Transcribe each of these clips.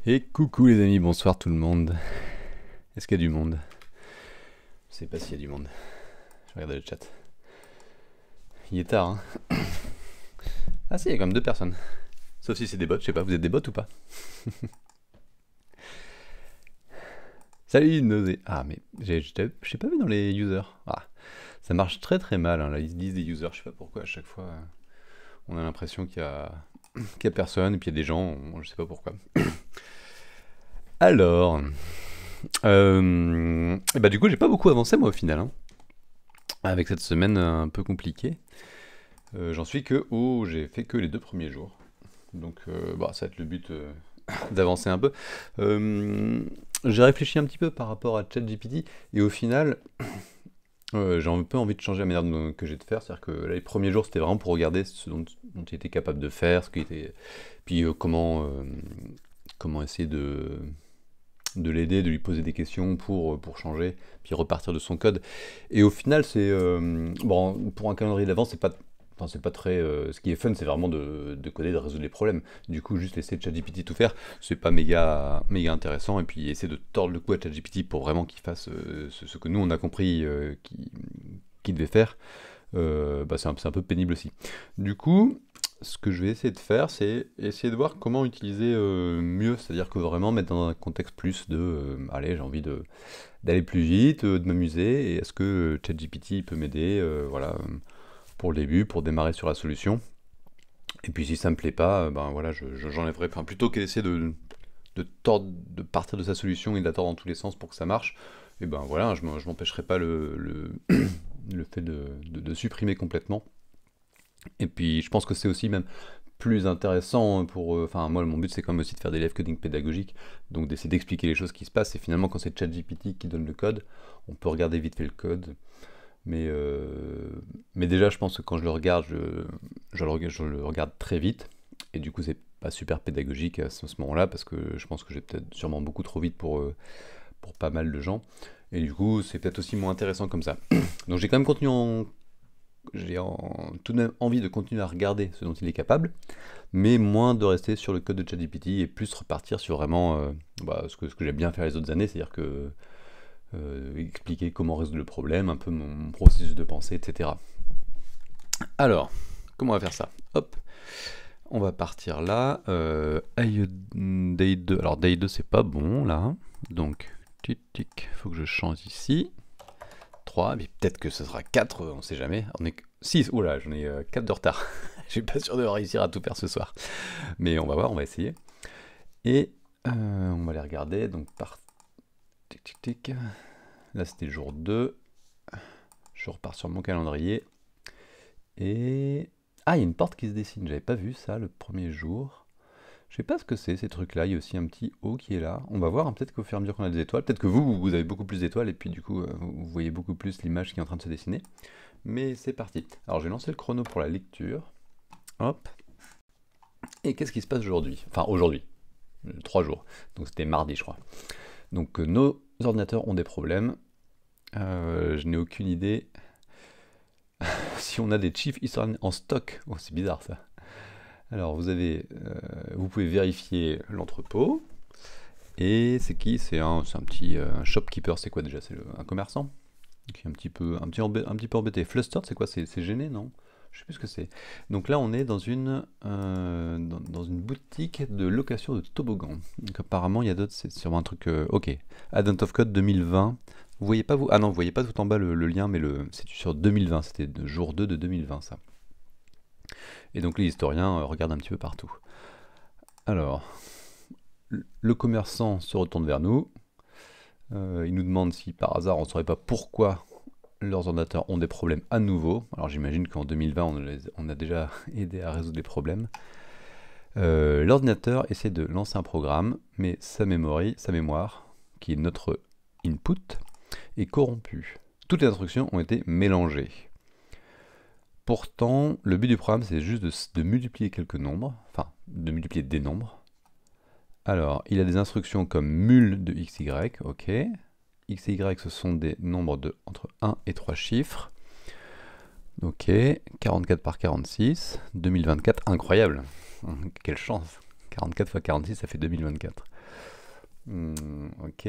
Et coucou les amis, bonsoir tout le monde. Est-ce qu'il y a du monde? Je sais pas s'il y a du monde. Je regarde le chat. Il est tard, hein. Ah si, il y a quand même deux personnes. Sauf si c'est des bots, je sais pas, vous êtes des bots ou pas? Salut Nosé. Ah mais j'ai pas vu dans les users. Ah, ça marche très très mal, hein, là ils se disent des users, je sais pas pourquoi à chaque fois on a l'impression qu'il y a personne et puis il y a des gens, je sais pas pourquoi. Alors, et bah du coup j'ai pas beaucoup avancé moi au final, hein, avec cette semaine un peu compliquée. J'en suis que j'ai fait que les 2 premiers jours. Donc bah, ça va être le but d'avancer un peu. J'ai réfléchi un petit peu par rapport à ChatGPT et au final, j'ai un peu envie de changer la manière que j'ai de faire. C'est-à-dire que là, les premiers jours, c'était vraiment pour regarder ce dont il était capable de faire, puis comment essayer de l'aider, de lui poser des questions pour changer, puis repartir de son code. Et au final, bon, pour un calendrier d'avance, c'est pas très. Ce qui est fun, c'est vraiment de coder, de résoudre les problèmes. Du coup, juste laisser ChatGPT tout faire, c'est pas méga intéressant. Et puis essayer de tordre le cou à ChatGPT pour vraiment qu'il fasse ce que nous on a compris qu'il devait faire, bah, c'est un peu pénible aussi. Du coup, ce que je vais essayer de faire, c'est essayer de voir comment utiliser mieux, c'est-à-dire que vraiment mettre dans un contexte plus de, allez, j'ai envie d'aller plus vite, de m'amuser, et est-ce que ChatGPT peut m'aider, voilà, pour le début, pour démarrer sur la solution. Et puis si ça me plaît pas, ben voilà, j'enlèverai, enfin, plutôt qu'essayer de partir de sa solution et de la tordre dans tous les sens pour que ça marche, et ben voilà, je m'empêcherai pas le fait de supprimer complètement. Et puis je pense que c'est aussi même plus intéressant pour... Enfin, moi, mon but, c'est quand même aussi de faire des live coding pédagogiques, donc d'essayer d'expliquer les choses qui se passent. Et finalement, quand c'est ChatGPT qui donne le code, on peut regarder vite fait le code. Mais déjà, je pense que quand je le regarde, je le regarde très vite. Et du coup, c'est pas super pédagogique à ce moment-là, parce que je pense que j'ai peut-être sûrement beaucoup trop vite pour pas mal de gens. Et du coup, c'est peut-être aussi moins intéressant comme ça. Donc j'ai quand même tout de même envie de continuer à regarder ce dont il est capable, mais moins de rester sur le code de ChatGPT et plus repartir sur vraiment bah, ce que j'aime bien faire les autres années, c'est-à-dire que expliquer comment résoudre le problème, un peu mon processus de pensée, etc. Alors, comment on va faire ça? Hop, on va partir là. Day 2. Alors, Day 2, c'est pas bon là. Donc, tic tic, faut que je change ici. 3, mais peut-être que ce sera 4, on sait jamais. On est 6, oula, j'en ai 4 de retard. Je suis pas sûr de réussir à tout faire ce soir. Mais on va voir, on va essayer. Et on va les regarder. Donc, tic tic tic. Là, c'était jour 2. Je repars sur mon calendrier. Et... Ah, il y a une porte qui se dessine. J'avais pas vu ça le premier jour. Je sais pas ce que c'est ces trucs-là. Il y a aussi un petit O qui est là. On va voir, hein, peut-être qu'au fur et à mesure qu'on a des étoiles, peut-être que vous avez beaucoup plus d'étoiles et puis du coup, vous voyez beaucoup plus l'image qui est en train de se dessiner. Mais c'est parti. Alors, j'ai lancé le chrono pour la lecture. Hop. Et qu'est-ce qui se passe aujourd'hui? Enfin, aujourd'hui. 3 jours. Donc, c'était mardi, je crois. Donc, nos ordinateurs ont des problèmes. Je n'ai aucune idée si on a des chief historians en stock. Oh, c'est bizarre ça. Alors, vous pouvez vérifier l'entrepôt. Et c'est qui? C'est un petit shopkeeper. C'est quoi déjà? C'est un commerçant qui est un petit peu embêté. Flustered, c'est quoi? C'est gêné, non? Je sais plus ce que c'est. Donc là, on est dans dans une boutique de location de toboggan. Donc apparemment, il y a d'autres. C'est sûrement un truc. Ok. Advent of Code 2020. Vous voyez pas vous? Ah non, vous voyez pas tout en bas le lien, mais c'est sur 2020. C'était le jour 2 de 2020, ça. Et donc les historiens regardent un petit peu partout. Alors, le commerçant se retourne vers nous. Il nous demande si par hasard on ne saurait pas pourquoi leurs ordinateurs ont des problèmes à nouveau. Alors j'imagine qu'en 2020 on a déjà aidé à résoudre des problèmes. L'ordinateur essaie de lancer un programme, mais sa mémoire, qui est notre input, est corrompue. Toutes les instructions ont été mélangées. Pourtant, le but du programme, c'est juste de multiplier quelques nombres, enfin, de multiplier des nombres. Alors, il a des instructions comme mul de xy, ok. Xy, ce sont des nombres entre 1 et 3 chiffres. Ok, 44 par 46, 2024, incroyable. Quelle chance. 44 fois 46, ça fait 2024. Ok.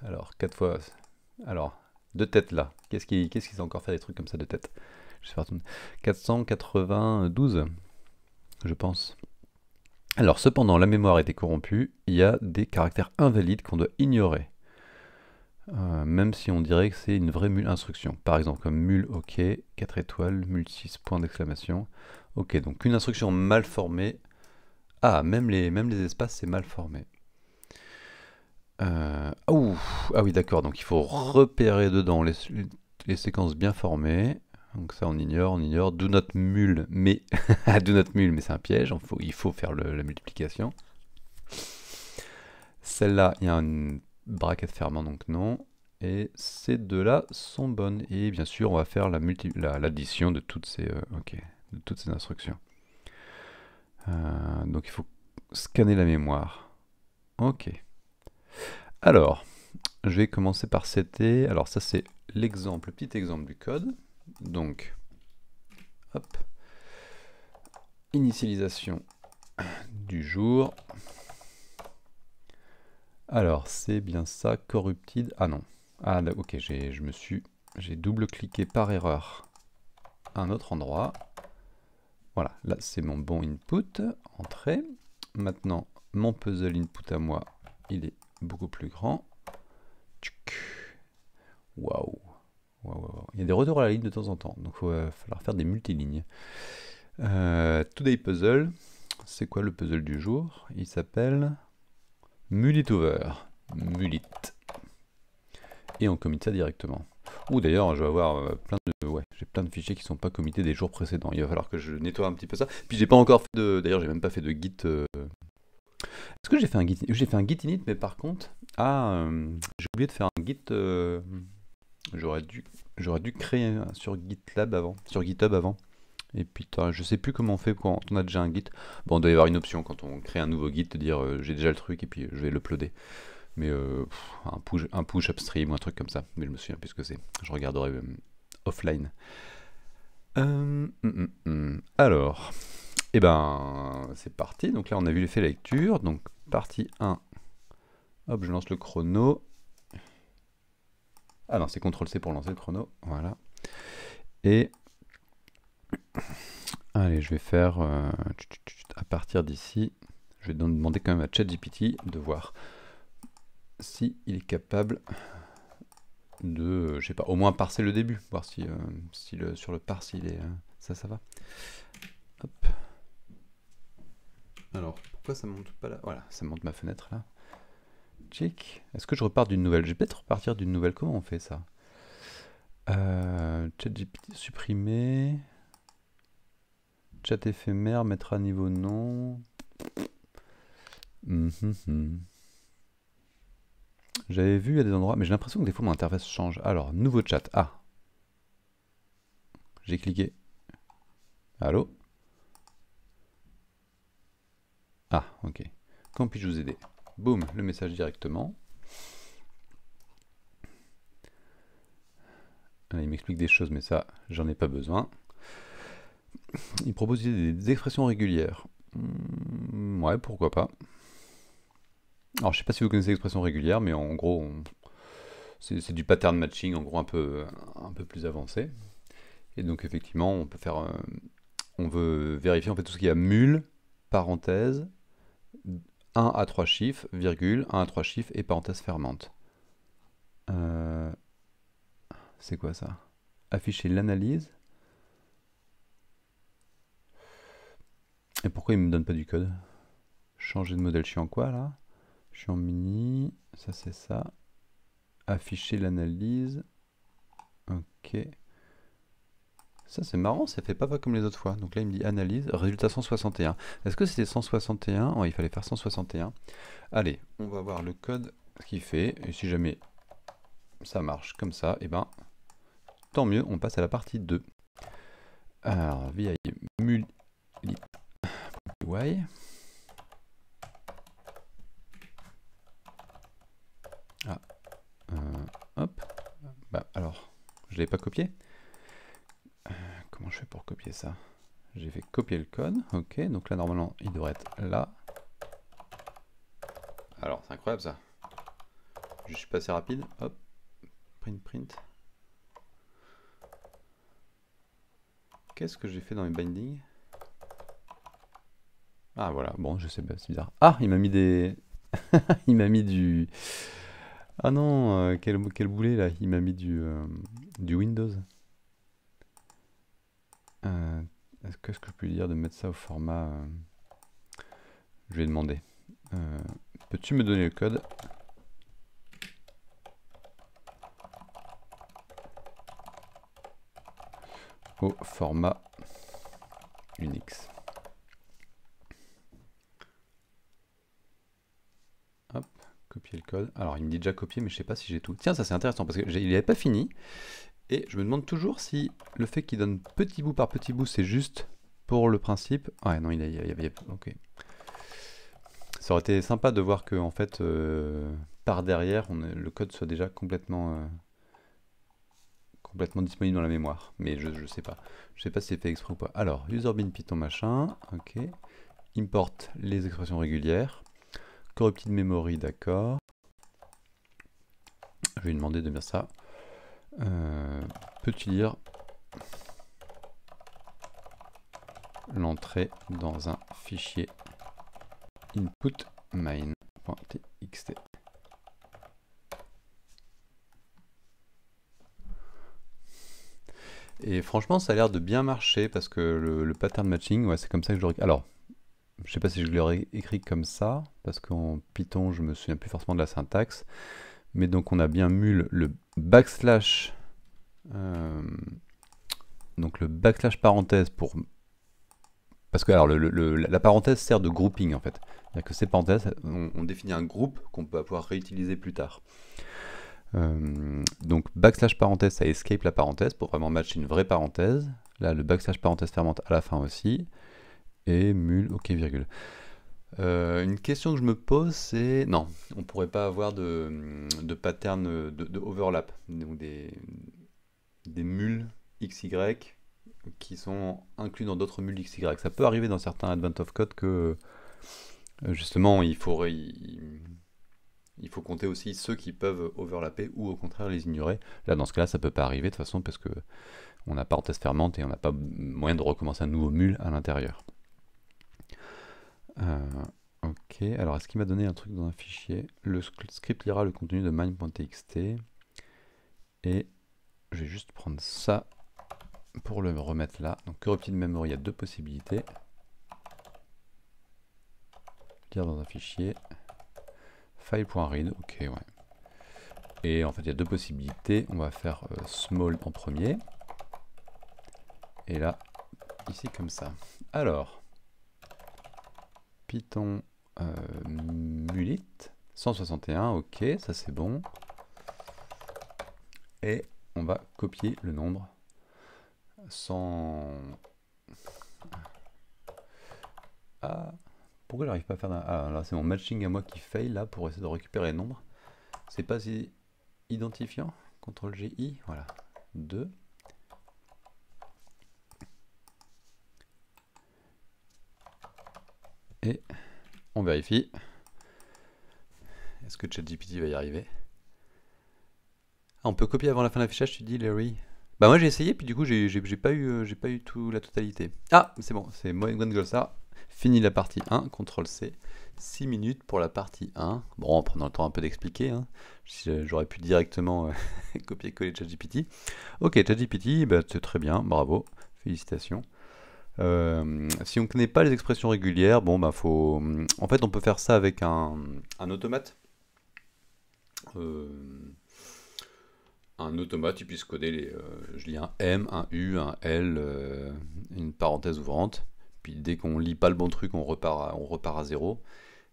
Alors, 4 fois... Alors, deux têtes là. Qu'est-ce qui sait encore faire des trucs comme ça de tête? Je sais pas, 492, je pense. Alors, cependant, la mémoire a été corrompue. Il y a des caractères invalides qu'on doit ignorer. Même si on dirait que c'est une vraie mule instruction. Par exemple, comme mule OK, 4 étoiles, mule 6, point d'exclamation. Ok, donc une instruction mal formée. Ah, même les espaces, c'est mal formé. Ah oui, d'accord, donc il faut repérer dedans les séquences bien formées. Donc ça, on ignore. Do not mule, mais do not mule, mais c'est un piège. Il faut faire la multiplication. Celle-là, il y a une braquette fermant, donc non. Et ces deux-là sont bonnes. Et bien sûr, on va faire l'addition de toutes ces, de toutes ces instructions. Donc il faut scanner la mémoire. Ok. Alors, je vais commencer par setter. Alors ça c'est l'exemple, le petit exemple du code. Donc, hop, initialisation du jour. Alors c'est bien ça, corrupted. Ah non. Ah ok, j'ai double-cliqué par erreur à un autre endroit. Voilà, là c'est mon bon input, entrée. Maintenant, mon puzzle input à moi, il est beaucoup plus grand. Waouh. Il y a des retours à la ligne de temps en temps, donc il va falloir faire des multilignes. Today Puzzle, c'est quoi le puzzle du jour? Il s'appelle Mulitover. Mulit. Et on commit ça directement. Ou d'ailleurs, je vais avoir j'ai plein de fichiers qui sont pas committés des jours précédents. Il va falloir que je nettoie un petit peu ça. Puis j'ai pas encore fait de. D'ailleurs, j'ai même pas fait de git. Est-ce que j'ai fait un git? J'ai fait un git init, mais par contre, j'ai oublié de faire un git. J'aurais dû créer sur GitLab avant, sur GitHub avant. Et puis je sais plus comment on fait quand on a déjà un Git. Bon, il doit y avoir une option quand on crée un nouveau Git de dire j'ai déjà le truc et puis je vais l'uploader. Mais un push upstream ou un truc comme ça. Mais je me souviens plus ce que c'est. Je regarderai offline. Alors, et ben c'est parti. Donc là on a vu l'effet lecture. Donc partie 1. Hop, je lance le chrono. Ah non, c'est CTRL-C pour lancer le chrono. Voilà. Et allez, je vais faire à partir d'ici, je vais demander quand même à ChatGPT de voir si il est capable de, je sais pas, au moins parser le début, voir si, sur le parse il est, ça va. Hop. Alors, pourquoi ça monte pas là? Voilà, ça monte ma fenêtre là. Check. Est-ce que je repars d'une nouvelle? Je vais peut-être repartir d'une nouvelle. Comment on fait ça? ChatGPT supprimer. Chat éphémère, mettre à niveau non. J'avais vu à des endroits, mais j'ai l'impression que des fois mon interface change. Alors, nouveau chat. Ah. J'ai cliqué. Allô? Ah, ok. Comment puis-je vous aider? Boum, le message directement. Il m'explique des choses, mais ça, j'en ai pas besoin. Il propose des expressions régulières. Ouais, pourquoi pas. Alors, je sais pas si vous connaissez l'expression régulière, mais en gros, c'est du pattern matching, en gros un peu plus avancé. Et donc, effectivement, on peut faire... on veut vérifier en fait tout ce qui a mule, parenthèse, 1 à 3 chiffres, virgule, 1 à 3 chiffres et parenthèse fermante. C'est quoi ça? Afficher l'analyse. Et pourquoi il me donne pas du code? Changer de modèle, je suis en quoi là? Je suis en mini, ça c'est ça. Afficher l'analyse. Ok. Ça c'est marrant, ça fait pas comme les autres fois. Donc là il me dit analyse, résultat 161. Est-ce que c'était 161? Ouais, il fallait faire 161. Allez, on va voir le code qu'il fait. Et si jamais ça marche comme ça, et ben tant mieux, on passe à la partie 2. Alors, VI mul y. Ah, hop. Bah alors, je l'ai pas copié. Comment je fais pour copier ça? J'ai fait copier le code. Ok, donc là normalement il devrait être là. Alors, incroyable ça. Je suis passé rapide. Hop. Print. Qu'est-ce que j'ai fait dans mes bindings? Ah voilà, bon, je sais pas, c'est bizarre. Ah, il m'a mis des... il m'a mis du... Ah non, quel boulet là, il m'a mis du Windows. Est-ce que je peux lui dire de mettre ça au format... Je vais lui demander. Peux-tu me donner le code? Au format Unix. Hop, copier le code. Alors il me dit déjà copier, mais je sais pas si j'ai tout. Tiens, ça c'est intéressant parce qu'il n'avait pas fini. Et je me demande toujours si le fait qu'il donne petit bout par petit bout, c'est juste pour le principe. Ouais, non, il y avait... Ok. Ça aurait été sympa de voir que en fait, par derrière, le code soit déjà complètement disponible dans la mémoire. Mais je sais pas. Je sais pas si c'est fait exprès ou pas. Alors, userbin python machin. Ok. Import les expressions régulières. Corrupted memory, d'accord. Je vais lui demander de mettre ça. Peux-tu lire l'entrée dans un fichier input main.txt. Et franchement, ça a l'air de bien marcher parce que le pattern matching, ouais, c'est comme ça que je l'aurais... Alors, je sais pas si je l'aurais écrit comme ça, parce qu'en Python, je me souviens plus forcément de la syntaxe. Mais donc, on a bien mul le backslash... donc le backslash parenthèse pour... Parce que alors, la parenthèse sert de grouping en fait. C'est-à-dire que ces parenthèses, on définit un groupe qu'on peut pouvoir réutiliser plus tard. Donc backslash parenthèse, ça escape la parenthèse pour vraiment matcher une vraie parenthèse. Là, le backslash parenthèse fermante à la fin aussi. Et mul, ok, virgule. Une question que je me pose, c'est... Non, on pourrait pas avoir de pattern de overlap. Donc des muls XY qui sont inclus dans d'autres muls XY. Ça peut arriver dans certains advent of code que justement il faut compter aussi ceux qui peuvent overlapper ou au contraire les ignorer. Là dans ce cas-là ça peut pas arriver de toute façon parce que on n'a pas parenthèse fermante et on n'a pas moyen de recommencer un nouveau mul à l'intérieur. Ok, alors est-ce qu'il m'a donné un truc dans un fichier? Le script lira le contenu de mine.txt et je vais juste prendre ça pour le remettre là. Donc corrupted memory, il y a deux possibilités. Lire dans un fichier. File.read, ok, ouais. Et en fait, il y a deux possibilités. On va faire small en premier. Et là, ici comme ça. Alors, Python mulit 161, ok, ça c'est bon. Et on va copier le nombre sans... Ah, pourquoi j'arrive pas à faire... Ah, là c'est mon matching à moi qui fail là pour essayer de récupérer les nombres. C'est pas si identifiant. CTRL-GI, voilà. 2. Et on vérifie. Est-ce que ChatGPT va y arriver? Ah, on peut copier avant la fin de l'affichage, tu dis Larry? Bah moi j'ai essayé, puis du coup j'ai pas eu tout la totalité. Ah, c'est bon, c'est Moengolsa. Fini la partie 1, CTRL-C. 6 minutes pour la partie 1. Bon, en prenant le temps un peu d'expliquer. Hein. J'aurais pu directement copier-coller ChatGPT. Ok, ChatGPT, bah, c'est très bien, bravo, félicitations. Si on ne connaît pas les expressions régulières, bon, bah faut... En fait, on peut faire ça avec un automate. Un automate, il puisse coder les... je lis un M, un U, un L, une parenthèse ouvrante. Puis dès qu'on lit pas le bon truc, on repart à 0.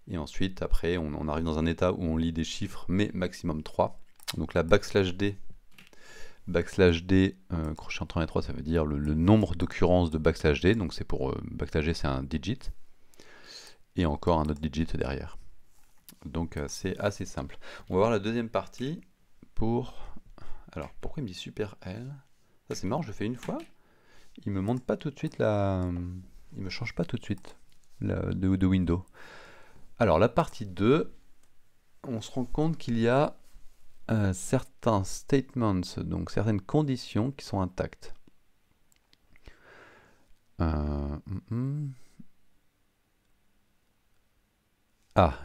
Et ensuite, après, on arrive dans un état où on lit des chiffres, mais maximum 3. Donc là, /D, crochet entre 1 et 3, ça veut dire le nombre d'occurrences de /D. Donc c'est pour /D, c'est un digit. Et encore un autre digit derrière. Donc c'est assez simple. On va voir la deuxième partie pour... Alors, pourquoi il me dit super L? Ça c'est marrant, je le fais une fois. Il me montre pas tout de suite la... Il me change pas tout de suite de window. Alors la partie 2, on se rend compte qu'il y a certains statements, donc certaines conditions qui sont intactes. Ah,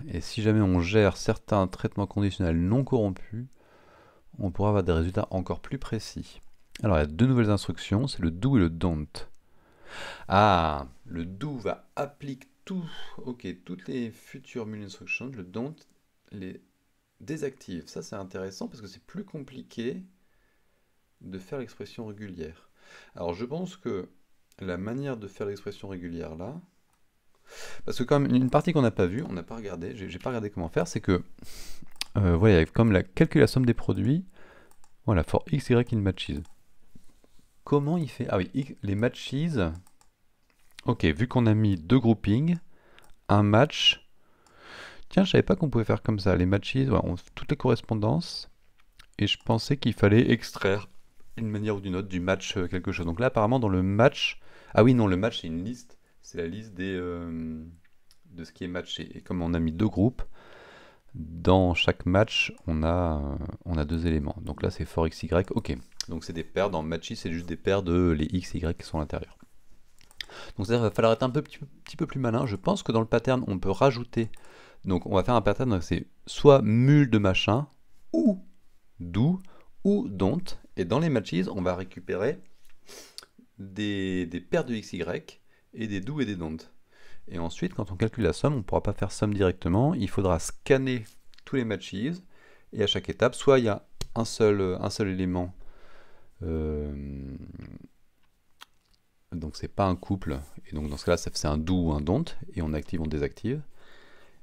et si jamais on gère certains traitements conditionnels non corrompus, on pourra avoir des résultats encore plus précis. Alors, il y a deux nouvelles instructions, c'est le do et le don't. Ah, le do va appliquer toutes les futures mul instructions, le don't les désactive. Ça, c'est intéressant parce que c'est plus compliqué de faire l'expression régulière. Alors, je pense que la manière de faire l'expression régulière là, parce que comme une partie qu'on n'a pas vue, on n'a pas regardé, j'ai pas regardé comment faire, c'est que voilà, comme calculer la somme des produits, voilà, for x, y in matches. Comment il fait? Ah oui, les matches. Ok, vu qu'on a mis deux groupings, un match. Tiens, je savais pas qu'on pouvait faire comme ça. Les matches, ouais, toutes les correspondances. Et je pensais qu'il fallait extraire d'une manière ou d'une autre du match quelque chose. Donc là, apparemment, dans le match. Ah oui, non, le match, c'est une liste. C'est la liste de ce qui est matché. Et comme on a mis deux groupes, dans chaque match, on a deux éléments. Donc là, c'est for x, y. Ok. Donc c'est des paires. Dans matchy, c'est juste des paires de les x et y qui sont à l'intérieur. Donc ça va falloir être un petit peu plus malin. Je pense que dans le pattern, on peut rajouter. Donc on va faire un pattern, c'est soit mul de machin, ou do, ou don't. Et dans les matches, on va récupérer des paires de x, y et des do et des don't. Et ensuite, quand on calcule la somme, on ne pourra pas faire somme directement. Il faudra scanner tous les matches. Et à chaque étape, soit il y a un seul élément. Donc c'est pas un couple. Et donc dans ce cas-là, c'est un do ou un don't. Et on active, on désactive.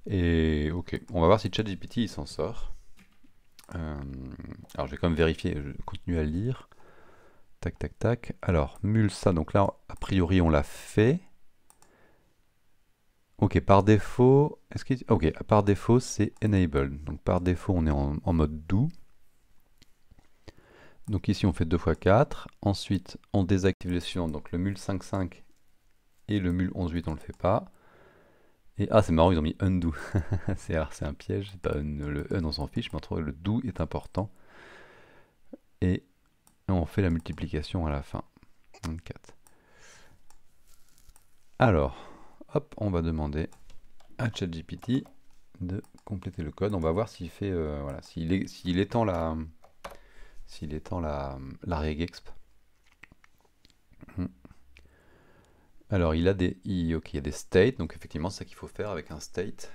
Et ok, on va voir si ChatGPT il s'en sort. Alors je vais quand même vérifier, je continue à lire. Tac, tac, tac. Alors, mul ça, donc là, a priori, on l'a fait. Ok, par défaut, ok, par défaut, c'est enable. Donc par défaut, on est en mode do. Donc ici, on fait 2 x 4. Ensuite, on désactive les suivants. Donc le mul 5,5 et le mul 11,8, on le fait pas. Et ah, c'est marrant, ils ont mis undo. c'est un piège. Pas le on s'en fiche, mais entre le do est important. Et on fait la multiplication à la fin. 24. Alors, hop, on va demander à ChatGPT de compléter le code. On va voir s'il fait, voilà, s'il étend la regexp. Alors, il y a des states, donc effectivement, c'est ça qu'il faut faire avec un state,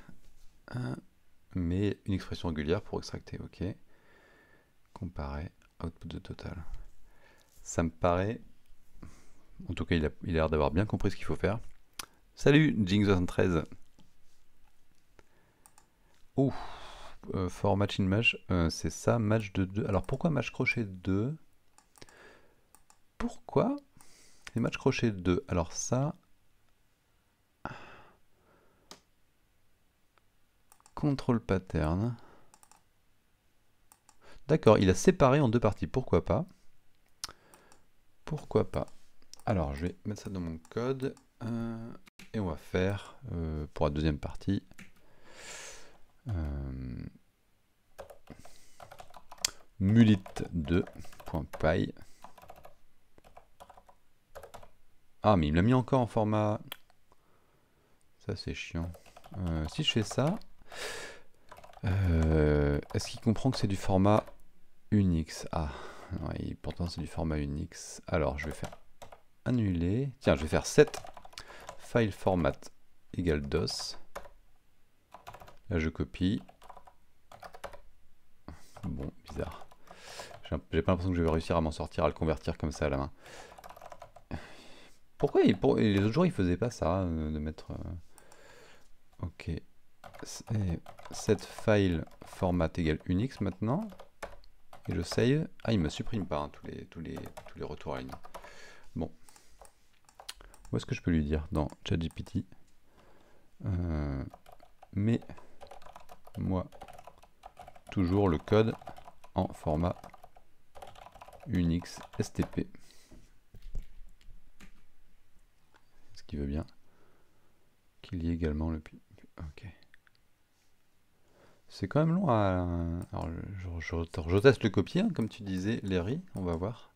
mais une expression régulière pour extracter. Ok. Comparer output de total. Ça me paraît, en tout cas, il a l'air d'avoir bien compris ce qu'il faut faire. Salut, Jing73. Ouh. For match in match, c'est ça, match de 2. Alors pourquoi match crochet 2? Pourquoi les matchs crochet 2? Alors ça, contrôle pattern. D'accord, il a séparé en deux parties, pourquoi pas? Pourquoi pas? Alors je vais mettre ça dans mon code, et on va faire, pour la deuxième partie, mulit2.py. Ah, mais il me l'a mis encore en format. Ça, c'est chiant. Si je fais ça, est-ce qu'il comprend que c'est du format Unix? Ah, ouais, pourtant c'est du format Unix. Alors, je vais faire annuler. Tiens, je vais faire set file format égale DOS. Là, je copie. Bon, bizarre. J'ai pas l'impression que je vais réussir à m'en sortir, à le convertir comme ça à la main. Pourquoi les autres jours, il faisait pas ça, de mettre... Ok. Set file format égale Unix maintenant. Et je save. Ah, il me supprime pas hein, tous les retours à ligne. Bon. Où est-ce que je peux lui dire dans ChatGPT mais moi toujours le code en format Unix STP. Ce qui veut bien qu'il y ait également le... Ok. C'est quand même long à... Alors, je teste le copier, hein, comme tu disais, Larry, on va voir.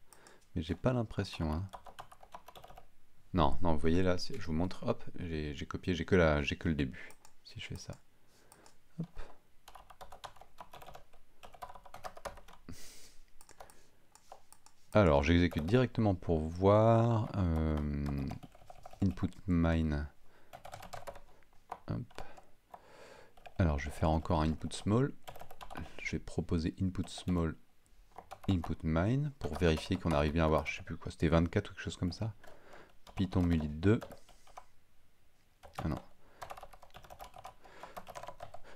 Mais j'ai pas l'impression, hein. Non, non, vous voyez là, je vous montre, hop, j'ai copié, j'ai que le début, si je fais ça. Hop. Alors, j'exécute directement pour voir. Input mine. Hop. Alors, je vais faire encore un input small. Je vais proposer input small, input mine, pour vérifier qu'on arrive bien à avoir, je sais plus quoi, c'était 24 ou quelque chose comme ça. Python mulit 2. Ah non.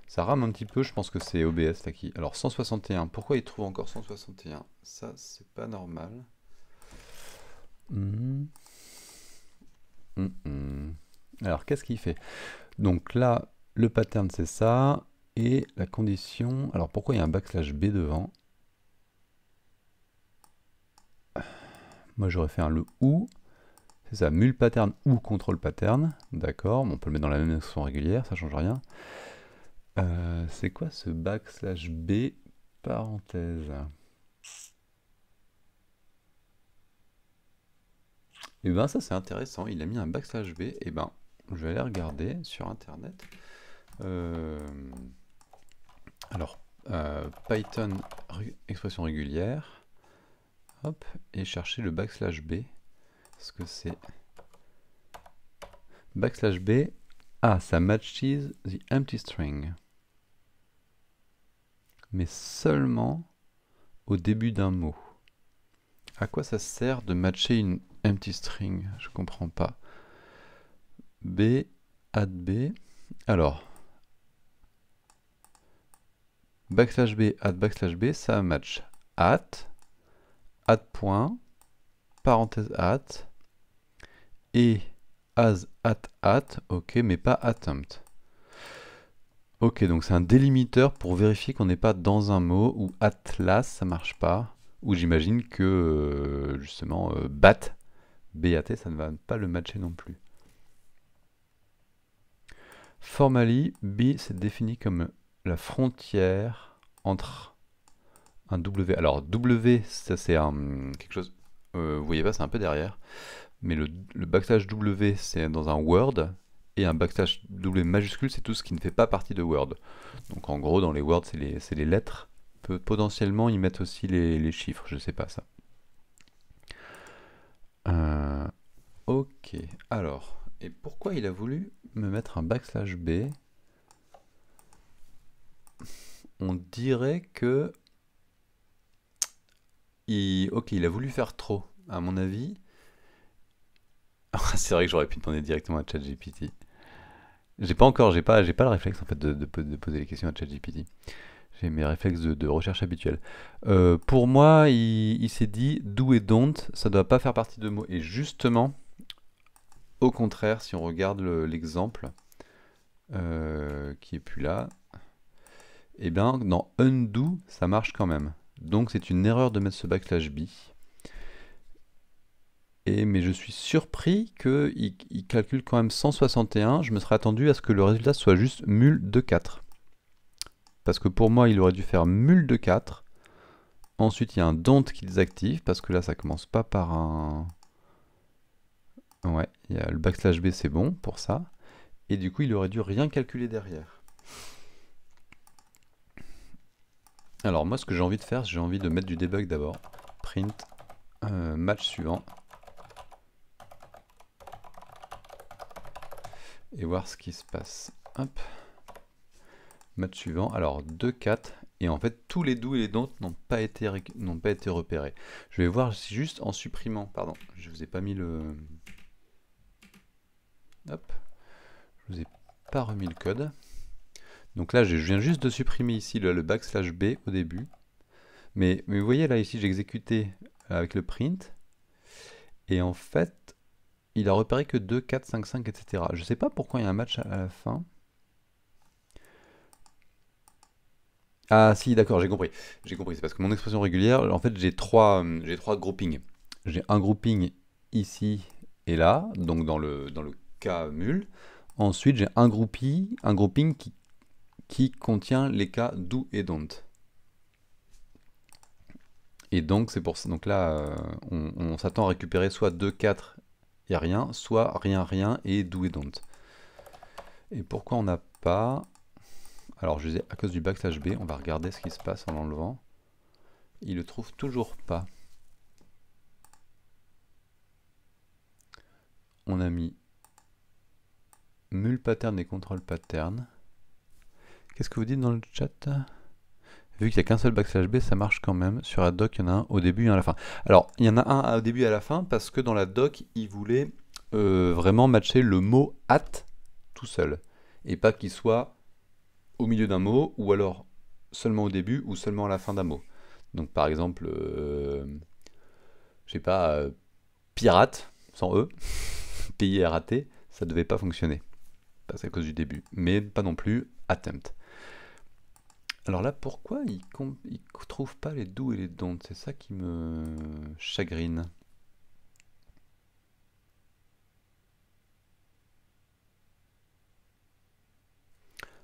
Ça rame un petit peu, je pense que c'est OBS là qui... Alors 161, pourquoi il trouve encore 161? Ça, c'est pas normal. Alors qu'est-ce qu'il fait? Donc là, le pattern c'est ça, et la condition... Alors pourquoi il y a un backslash B devant? Moi j'aurais fait un le ou, c'est ça, mul pattern ou contrôle pattern, d'accord, on peut le mettre dans la même expression régulière, ça change rien. C'est quoi ce backslash B parenthèse? Et ben ça c'est intéressant, il a mis un backslash B, et ben je vais aller regarder sur internet. Alors Python expression régulière, hop, et chercher le backslash B, ce que c'est. Backslash B, ah ça matches the empty string, mais seulement au début d'un mot. À quoi ça sert de matcher une empty string? Je comprends pas. B, add B. Alors, backslash B, add B, ça match at point, parenthèse at, et as at, ok, mais pas attempt. Ok, donc c'est un délimiteur pour vérifier qu'on n'est pas dans un mot, ou atlas, ça marche pas. Ou j'imagine que justement bat, BAT, ça ne va pas le matcher non plus. Formally, B c'est défini comme la frontière entre un W. Alors W, ça c'est quelque chose, vous voyez pas, c'est un peu derrière. Mais le backslash W c'est dans un Word, et un backslash W majuscule c'est tout ce qui ne fait pas partie de Word. Donc en gros dans les Word c'est les lettres. Potentiellement ils mettent aussi les chiffres, je sais pas ça. Ok, alors, et pourquoi il a voulu me mettre un backslash B? On dirait que... Ok, il a voulu faire trop, à mon avis. C'est vrai que j'aurais pu demander directement à ChatGPT. J'ai pas le réflexe en fait de poser les questions à ChatGPT. J'ai mes réflexes de recherche habituels. Pour moi, il s'est dit do et don't, ça doit pas faire partie de mots. Et justement, au contraire, si on regarde l'exemple qui est plus là, et bien dans undo, ça marche quand même. Donc c'est une erreur de mettre ce backslash B. Mais je suis surpris qu'il calcule quand même 161. Je me serais attendu à ce que le résultat soit juste mul de 4. Parce que pour moi, il aurait dû faire mul de 4. Ensuite, il y a un don't qui désactive, parce que là, ça commence pas par un... Ouais, il y a le backslash B, c'est bon pour ça. Et du coup, il aurait dû rien calculer derrière. Alors moi, ce que j'ai envie de faire, j'ai envie de mettre du debug d'abord. Print, match suivant. Et voir ce qui se passe. Hop. Match suivant. Alors 2, 4. Et en fait, tous les do et les don't n'ont pas été repérés. Je vais voir si juste en supprimant... Pardon, je vous ai pas mis le... Hop. Je vous ai pas remis le code. Donc là, je viens juste de supprimer ici le backslash B au début. Mais vous voyez là, ici, j'ai exécuté avec le print. Et en fait, il a repéré que 2, 4, 5, 5, etc. Je ne sais pas pourquoi il y a un match à la fin. Ah si, d'accord, j'ai compris. J'ai compris, c'est parce que mon expression régulière, en fait, j'ai trois groupings. J'ai un grouping ici et là, donc dans le cas mul. Ensuite, j'ai un grouping qui contient les cas do et don't. Et donc c'est pour ça, donc là on s'attend à récupérer soit 2, 4 et rien, soit rien, rien et do et don't. Et pourquoi on n'a pas... Alors je disais à cause du backslash B, on va regarder ce qui se passe en l'enlevant. Il le trouve toujours pas. On a mis mul pattern et control pattern. Qu'est-ce que vous dites dans le chat? Vu qu'il n'y a qu'un seul backslash B, ça marche quand même. Sur la doc, il y en a un au début et un à la fin. Alors, il y en a un au début et à la fin parce que dans la doc, il voulait vraiment matcher le mot at tout seul. Et pas qu'il soit au milieu d'un mot ou alors seulement au début ou seulement à la fin d'un mot. Donc, par exemple, je sais pas, pirate, sans E, P-I-R-A-T, ça devait pas fonctionner. Parce à cause du début. Mais pas non plus attempt. Alors là, pourquoi il trouve pas les do et les don't? C'est ça qui me chagrine.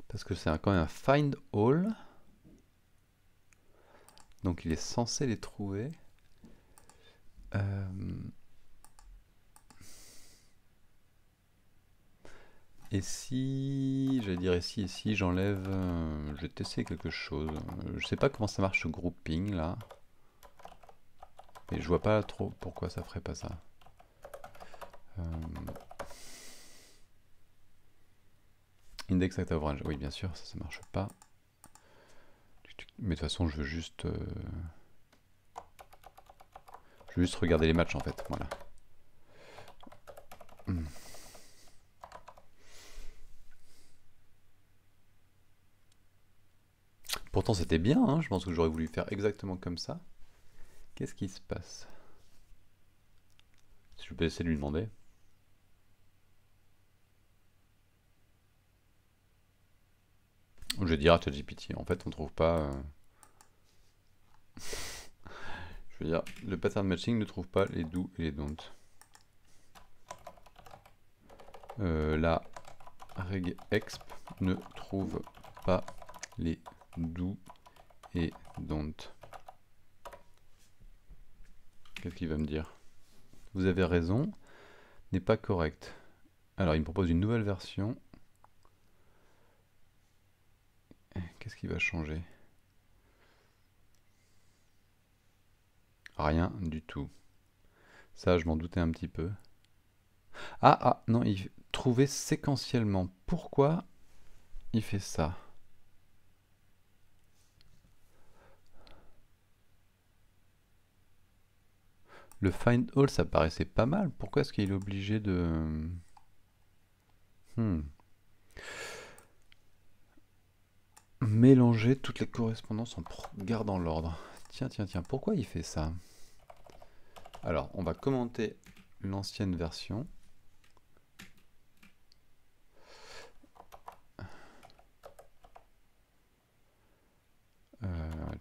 Parce que c'est quand même un find all. Donc il est censé les trouver. Et si, j'allais dire ici et si j'enlève, je vais tester quelque chose. Je sais pas comment ça marche ce grouping là. Mais je vois pas trop pourquoi ça ferait pas ça. Index at range, oui bien sûr, ça marche pas. Mais de toute façon je veux juste regarder les matchs en fait, voilà. Pourtant c'était bien, hein, je pense que j'aurais voulu faire exactement comme ça. Qu'est-ce qui se passe? Si je peux essayer de lui demander. Je vais dire à ChatGPT, en fait on trouve pas... Je veux dire, le pattern matching ne trouve pas les do et les don't. La regexp ne trouve pas les do et don't. Qu'est-ce qu'il va me dire? Vous avez raison, n'est pas correct. Alors il me propose une nouvelle version. Qu'est-ce qui va changer? Rien du tout. Ça, je m'en doutais un petit peu. Ah, non, il trouvait séquentiellement. Pourquoi il fait ça? Le find all, ça paraissait pas mal. Pourquoi est-ce qu'il est obligé de... mélanger toutes les correspondances en gardant l'ordre? Tiens, pourquoi il fait ça? Alors, on va commenter l'ancienne version.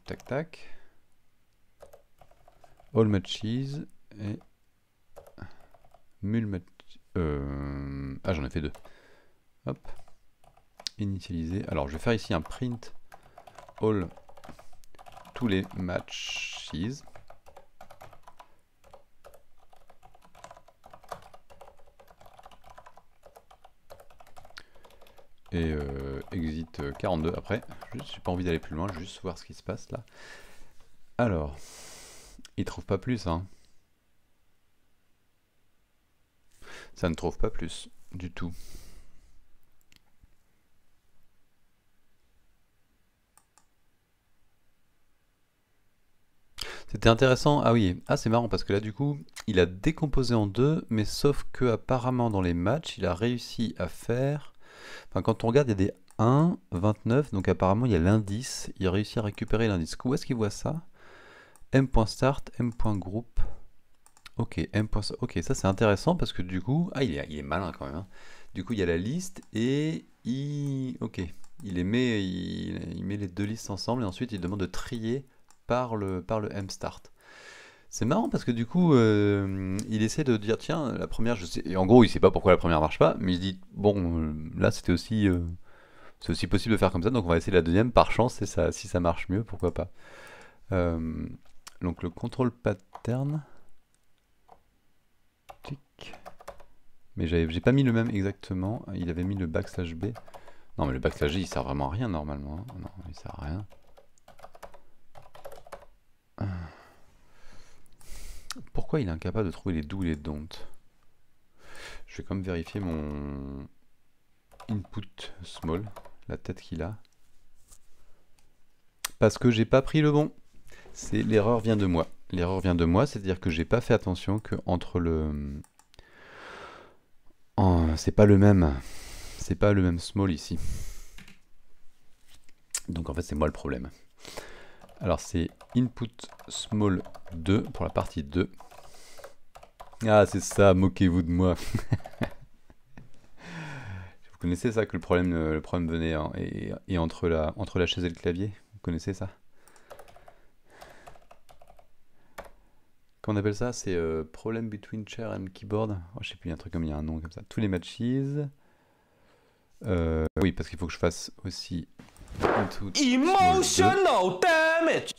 Tac, tac. All matches et mul match. Ah, j'en ai fait deux. Hop. Initialiser. Alors, je vais faire ici un print all tous les matches. Et exit 42 après. J'ai pas envie d'aller plus loin, juste voir ce qui se passe là. Alors, il trouve pas plus, hein. Ça ne trouve pas plus du tout. C'était intéressant. Ah oui, c'est marrant parce que là du coup, il a décomposé en deux, mais sauf que apparemment dans les matchs, il a réussi à faire... Enfin, quand on regarde, il y a des 1, 29, donc apparemment il y a l'indice, il a réussi à récupérer l'indice. Où est-ce qu'il voit ça? M.start, M.group. Ok, ok, ça c'est intéressant parce que du coup... Ah, il est malin quand même. Hein. Du coup, il y a la liste et ok, il met les deux listes ensemble et ensuite il demande de trier par le M-start. C'est marrant parce que du coup, il essaie de dire tiens, la première, je sais. Et en gros, il sait pas pourquoi la première marche pas, mais il se dit bon, là c'était aussi C'est aussi possible de faire comme ça, donc on va essayer la deuxième par chance, et ça, si ça marche mieux, pourquoi pas. Donc le contrôle pattern. Clic. Mais j'ai pas mis le même exactement, il avait mis le backslash B. Non mais le backslash G il sert vraiment à rien normalement, hein. Non, il sert à rien. Pourquoi il est incapable de trouver les do et les don't? Je vais quand même vérifier mon input small, la tête qu'il a. Parce que j'ai pas pris le bon. L'erreur vient de moi. L'erreur vient de moi, c'est-à-dire que j'ai pas fait attention que entre le... Oh, c'est pas le même small ici. Donc en fait c'est moi le problème. Alors c'est input small 2 pour la partie 2. Ah c'est ça, moquez-vous de moi. Vous connaissez ça que le problème venait hein, et entre la chaise et le clavier? Vous connaissez ça? Comment on appelle ça? C'est problem between chair and keyboard. Oh, je sais plus, il y a un truc comme il y a un nom comme ça. Tous les matches. Oui, parce qu'il faut que je fasse aussi emotional damage.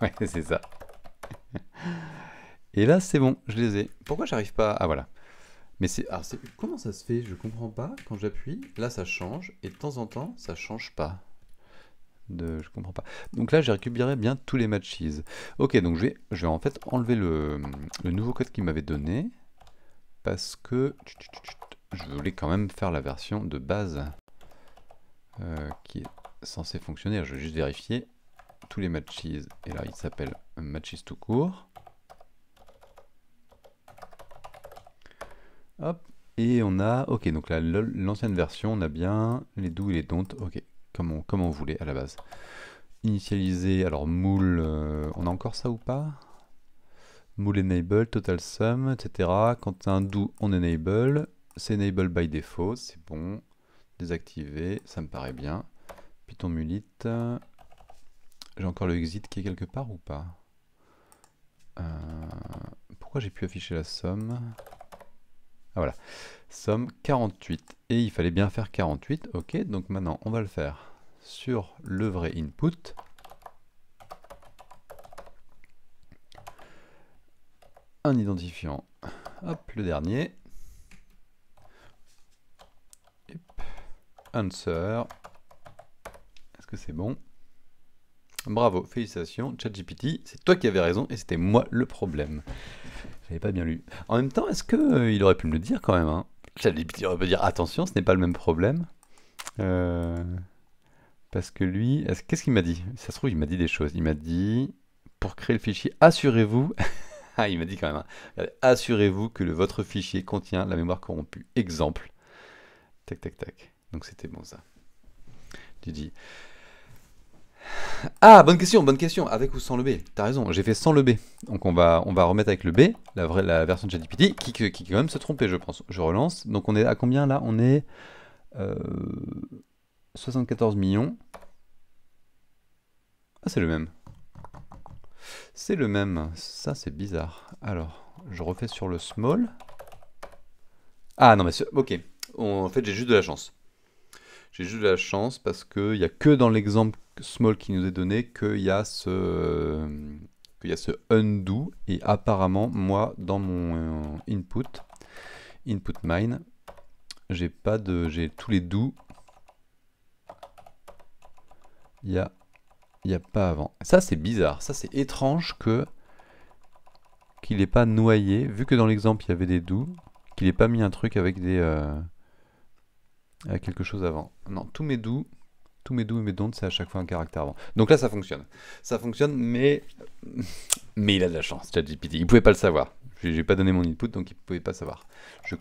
Ouais, c'est ça. Et là, c'est bon, je les ai. Pourquoi j'arrive pas? Ah voilà. Mais comment ça se fait? Je comprends pas. Quand j'appuie, là ça change et de temps en temps ça change pas. Je comprends pas. Donc là j'ai récupéré bien tous les matches. Ok, donc je vais en fait enlever le nouveau code qu'il m'avait donné parce que je voulais quand même faire la version de base qui est censée fonctionner. Je vais juste vérifier tous les matches et là il s'appelle matches tout court. Hop, et on a, ok, donc là l'ancienne version, on a bien les do et les don't, ok, comme on voulait à la base. Initialiser, alors moule, on a encore ça ou pas? Moule enable, total sum, etc. Quand tu as un do, on enable, c'est enable by default, c'est bon. Désactiver, ça me paraît bien. Python mulit, j'ai encore le exit qui est quelque part ou pas? Pourquoi j'ai pu afficher la somme? Ah voilà, somme 48, et il fallait bien faire 48, ok, donc maintenant on va le faire sur le vrai input. Un identifiant, hop, le dernier. Hop. Answer, est-ce que c'est bon? Bravo, félicitations, ChatGPT, c'est toi qui avais raison, et c'était moi le problème. J'avais pas bien lu. En même temps, est-ce que il aurait pu me le dire quand même hein? ChatGPT aurait pu dire attention, ce n'est pas le même problème. Parce que lui, qu'est-ce qu'il m'a dit? Ça se trouve, il m'a dit des choses. Il m'a dit, pour créer le fichier, assurez-vous... ah, il m'a dit quand même, hein, assurez-vous que votre fichier contient la mémoire corrompue. Exemple. Tac, tac, tac. Donc c'était bon ça. Tu dis... Ah, bonne question, avec ou sans le B? T'as raison, j'ai fait sans le B. Donc on va remettre avec le B, la version de ChatGPT, qui quand même se trompait, je pense. Je relance. Donc on est à combien là? On est 74 millions. Ah, c'est le même. C'est le même. Ça, c'est bizarre. Alors, je refais sur le small. Ah non, mais ok. En fait, j'ai juste de la chance. J'ai juste de la chance parce qu'il n'y a que dans l'exemple small qui nous est donné qu'il y a ce undo. Et apparemment, moi, dans mon input mine, j'ai tous les do. Il y a pas avant. Ça, c'est bizarre. Ça, c'est étrange qu'il n'ait pas noyé, vu que dans l'exemple, il y avait des do, qu'il n'ait pas mis un truc avec avec quelque chose avant. Non, tous mes do et mes don't, c'est à chaque fois un caractère avant. Donc là, ça fonctionne. Ça fonctionne, mais il a de la chance, ChatGPT. Il pouvait pas le savoir. J'ai pas donné mon input, donc il pouvait pas savoir. Je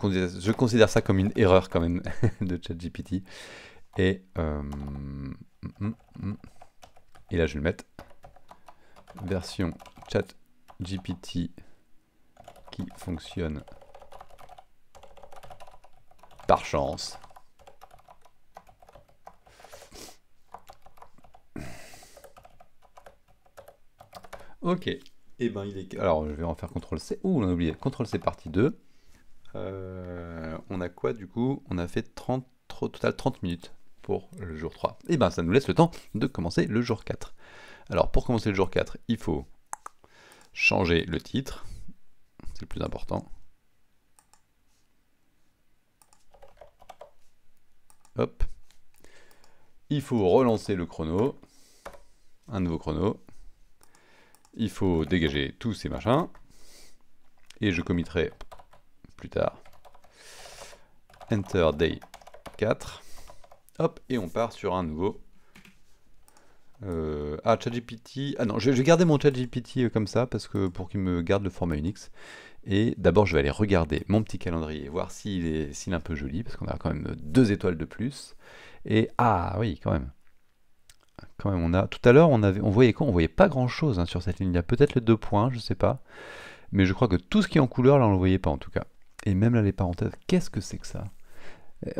considère ça comme une erreur quand même de ChatGPT. Et là, je vais le mettre. Version ChatGPT qui fonctionne par chance. Ok. Et ben il est. Alors je vais en faire CTRL-C. Ouh, on a oublié. CTRL-C partie 2. On a quoi du coup? On a fait total 30 minutes pour le jour 3. Et ben ça nous laisse le temps de commencer le jour 4. Alors pour commencer le jour 4, il faut changer le titre, c'est le plus important. Hop. Il faut relancer le chrono, un nouveau chrono. Il faut dégager tous ces machins. Et je committerai plus tard. Enter day 4. Hop, et on part sur un nouveau. ChatGPT. Ah non, je vais garder mon ChatGPT comme ça parce que pour qu'il me garde le format Unix. Et d'abord, je vais aller regarder mon petit calendrier, voir s'il est un peu joli, parce qu'on a quand même 2 étoiles de plus. Et ah oui, quand même. Quand même, on a. Tout à l'heure, on voyait quoi? On voyait pas grand-chose sur cette ligne. Il y a peut-être les 2 points, je sais pas. Mais je crois que tout ce qui est en couleur, là, on le voyait pas en tout cas. Et même là, les parenthèses, qu'est-ce que c'est que ça?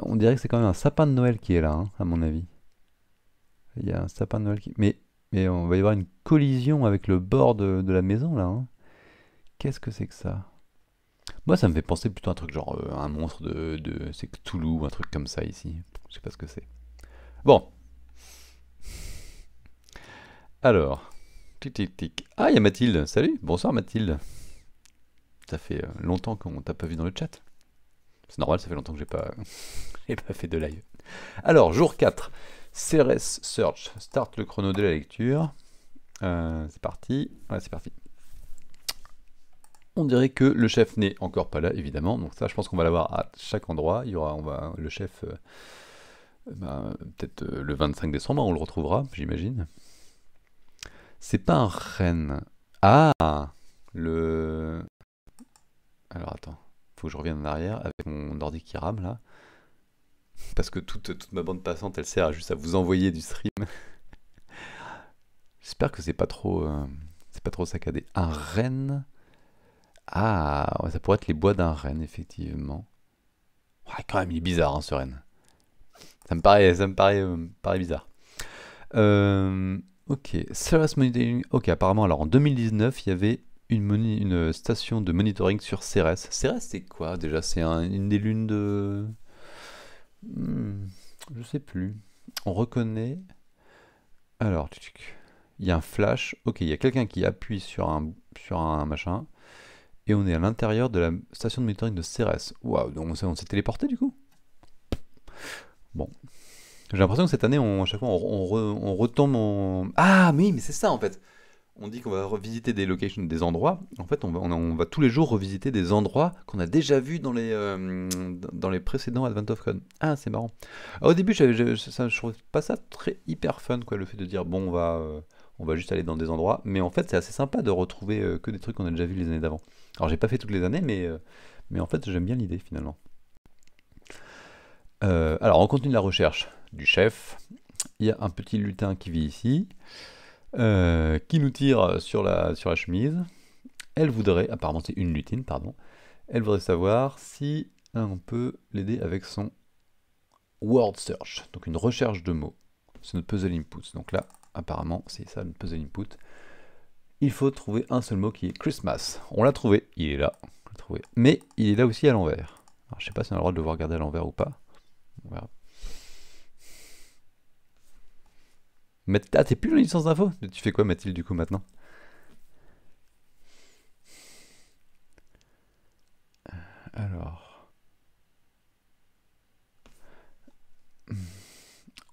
On dirait que c'est quand même un sapin de Noël qui est là, hein, à mon avis. Il y a un sapin de Noël qui... Mais on va y avoir une collision avec le bord de la maison, là. Hein. Qu'est-ce que c'est que ça? Moi, ça me fait penser plutôt à un truc genre un monstre c'est Cthulhu ou un truc comme ça ici. Je sais pas ce que c'est. Bon. Alors. Tic, tic, tic. Ah, il y a Mathilde. Salut. Bonsoir, Mathilde. Ça fait longtemps qu'on t'a pas vu dans le chat. C'est normal, ça fait longtemps que j'ai pas fait de live. Alors, jour 4. CRS Search. Start le chrono de la lecture. C'est parti. Ouais, c'est parti. On dirait que le chef n'est encore pas là, évidemment. Donc ça, je pense qu'on va l'avoir à chaque endroit. Il y aura, le chef, peut-être le 25 décembre, on le retrouvera, j'imagine. C'est pas un renne. Ah, le... Alors attends, faut que je revienne en arrière avec mon ordi qui rame là. Parce que toute ma bande passante, elle sert juste à vous envoyer du stream. J'espère que c'est pas trop saccadé. Un renne. Ah, ouais, ça pourrait être les bois d'un renne, effectivement. Ouais, quand même, il est bizarre, hein, ce renne. Ça me paraît bizarre. Ok, Ceres Monitoring. Ok, apparemment, alors en 2019, il y avait une station de monitoring sur Ceres. Ceres, c'est quoi déjà? C'est une des lunes de... je sais plus. On reconnaît... Alors, il y a un flash. Ok, il y a quelqu'un qui appuie sur un machin. Et on est à l'intérieur de la station de monitoring de Ceres. Waouh, donc on s'est téléporté du coup? Bon. J'ai l'impression que cette année, à chaque fois, on retombe en... Ah, mais c'est ça en fait. On dit qu'on va revisiter des locations, des endroits. En fait, on va tous les jours revisiter des endroits qu'on a déjà vus dans les précédents Advent of Con. Ah, c'est marrant. Alors, au début, je trouvais pas ça très hyper fun, quoi, le fait de dire, bon, on va juste aller dans des endroits. Mais en fait, c'est assez sympa de retrouver que des trucs qu'on a déjà vus les années d'avant. Alors, j'ai pas fait toutes les années, mais en fait, j'aime bien l'idée, finalement. Alors, on continue la recherche du chef. Il y a un petit lutin qui vit ici. Qui nous tire sur la chemise. Elle voudrait, apparemment c'est une lutine, pardon, elle voudrait savoir si on peut l'aider avec son word search, donc une recherche de mots. C'est notre puzzle input. Donc là, apparemment, c'est ça notre puzzle input. Il faut trouver un seul mot qui est Christmas. On l'a trouvé, il est là. On l'a trouvé. Mais il est là aussi à l'envers. Alors je sais pas si on a le droit de le regarder à l'envers ou pas. On verra. Ah, t'es plus dans la licence d'info? Tu fais quoi, Mathilde, du coup, maintenant? Alors...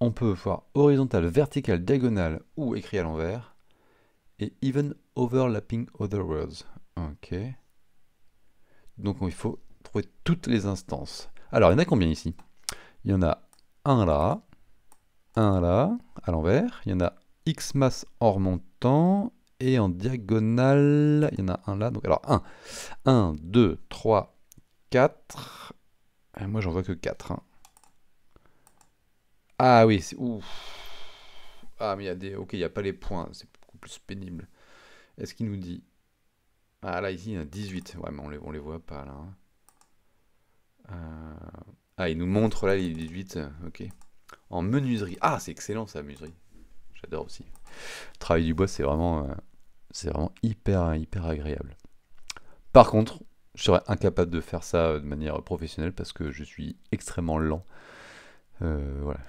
On peut voir horizontal, vertical, diagonal ou écrit à l'envers. Et even overlapping other words. Ok. Donc il faut trouver toutes les instances. Alors, il y en a combien ici? Il y en a un là, à l'envers. Il y en a X masse en remontant. Et en diagonale, il y en a un là. Donc, alors, 1, 2, 3, 4. Et moi, j'en vois que 4. Hein. Ah oui, ouf. Ah, mais il y a des... Ok, il n'y a pas les points. C'est beaucoup plus pénible. Est-ce qu'il nous dit... Ah, là, ici, il y en a 18. Ouais, mais on les voit pas, là. Hein. Ah, il nous montre, là, les 18. Ok. En menuiserie. Ah, c'est excellent, ça, menuiserie. J'adore aussi. Le travail du bois, c'est vraiment hyper agréable. Par contre, je serais incapable de faire ça de manière professionnelle parce que je suis extrêmement lent. Voilà.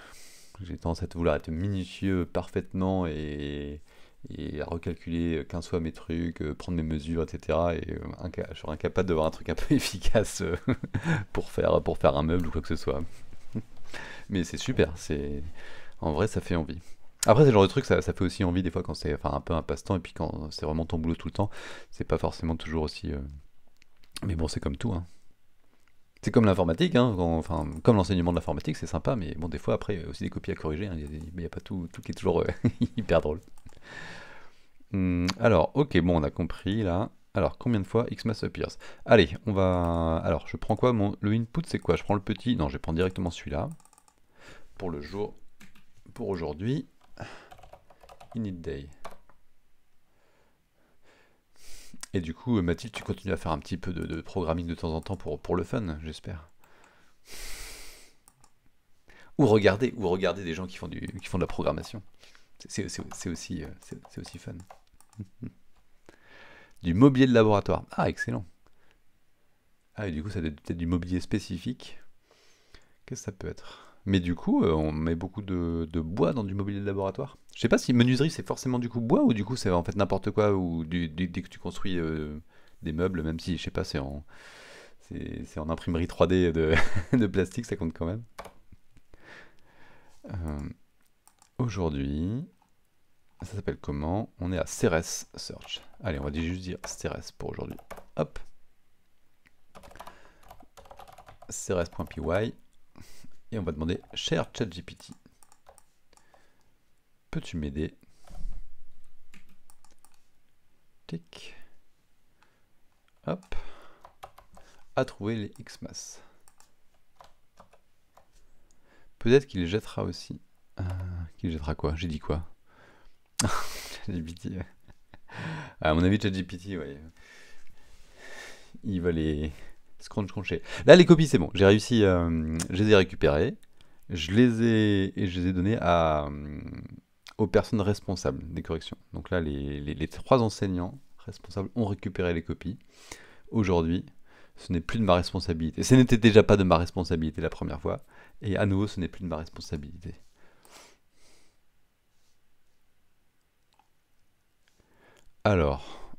J'ai tendance à vouloir être minutieux parfaitement et à recalculer 15 fois mes trucs, prendre mes mesures, etc. Et je serais incapable d'avoir un truc un peu efficace pour faire un meuble ou quoi que ce soit. Mais c'est super, en vrai ça fait envie. Après c'est le genre de truc, ça fait aussi envie des fois quand c'est enfin, un peu un passe-temps et puis quand c'est vraiment ton boulot tout le temps, c'est pas forcément toujours aussi... Mais bon c'est comme tout, hein. C'est comme l'informatique, hein, enfin comme l'enseignement de l'informatique c'est sympa, mais bon des fois après il y a aussi des copies à corriger, hein, il n'y a pas tout qui est toujours hyper drôle. Alors, ok, bon, on a compris là. Alors, combien de fois Xmas appears? Allez, on va... Alors, je prends quoi le input, c'est quoi? Je prends le petit... Non, je vais prendre directement celui-là. Pour le jour... Pour aujourd'hui. Init day. Et du coup, Mathilde, tu continues à faire un petit peu de programming de temps en temps pour le fun, j'espère. Ou regarder des gens qui font de la programmation. C'est aussi fun. Du mobilier de laboratoire. Ah, excellent. Ah, et du coup, ça doit être peut-être du mobilier spécifique. Qu'est-ce que ça peut être? Mais du coup, on met beaucoup de bois dans du mobilier de laboratoire. Je sais pas si menuiserie c'est forcément du coup bois ou du coup c'est en fait n'importe quoi ou dès que tu construis des meubles, même si je sais pas, c'est en imprimerie 3D de plastique, ça compte quand même. Euh, Aujourd'hui, ça s'appelle comment? On est à Ceres Search. Allez, on va juste dire Ceres pour aujourd'hui. Hop. Ceres.py. Et on va demander cher ChatGPT, peux-tu m'aider? Tic. Hop. À trouver les Xmas. Peut-être qu'il jettera aussi. Qu'il jettera quoi? J'ai dit quoi? ChatGPT. À mon avis, ChatGPT, ouais. Il va les scruncher. Là, les copies, c'est bon. J'ai réussi. Je les ai récupérées. Je les ai données aux personnes responsables des corrections. Donc là, les 3 enseignants responsables ont récupéré les copies. Aujourd'hui, ce n'est plus de ma responsabilité. Ce n'était déjà pas de ma responsabilité la première fois. Et à nouveau, ce n'est plus de ma responsabilité. Alors,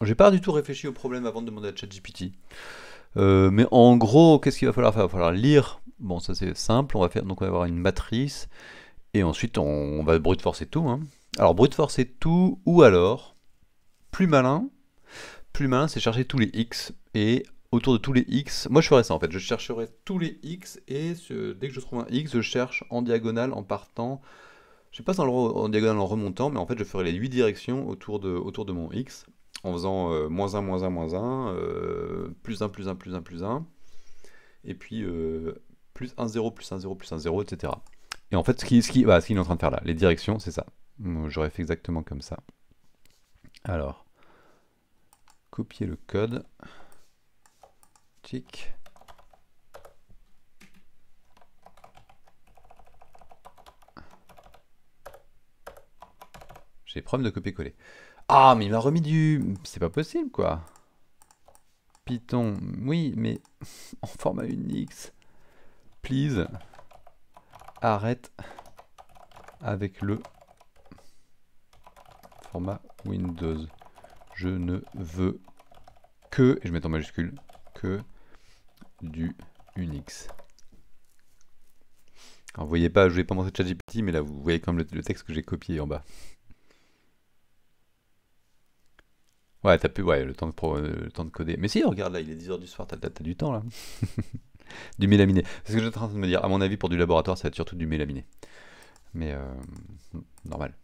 j'ai pas du tout réfléchi au problème avant de demander à ChatGPT. Mais en gros, qu'est-ce qu'il va falloir faire? Il va falloir lire. Bon, ça c'est simple. Donc on va avoir une matrice. Et ensuite, on va brute forcer tout, hein. Alors, brute forcer tout, ou alors, plus malin, c'est chercher tous les x. Et autour de tous les x, moi je ferais ça en fait. Je chercherai tous les x. Et dès que je trouve un x, je cherche en diagonale en partant. Je sais pas si en diagonale en remontant, mais en fait, je ferai les 8 directions autour de mon x en faisant moins 1, moins 1, moins 1, plus 1, plus 1, plus 1, plus 1, et puis plus 1, 0, plus 1, 0, plus 1, 0, etc. Et en fait, ce qu'il est en train de faire là, les directions, c'est ça. J'aurais fait exactement comme ça. Alors, copier le code. Tic. J'ai problème de copier-coller. Ah, mais il m'a remis du... C'est pas possible, quoi. Python, oui, mais en format Unix. Please, arrête avec le format Windows. Je ne veux que, et je mets en majuscule, que du Unix. Alors, vous voyez pas, je vais pas montrer ChatGPT, mais là vous voyez comme le texte que j'ai copié en bas. Ouais, t'as pu, ouais, le temps de coder. Mais si, regarde là, il est 10h du soir, t'as du temps là. Du mélaminé. C'est ce que j'étais en train de me dire. À mon avis, pour du laboratoire, ça va être surtout du mélaminé. Mais normal.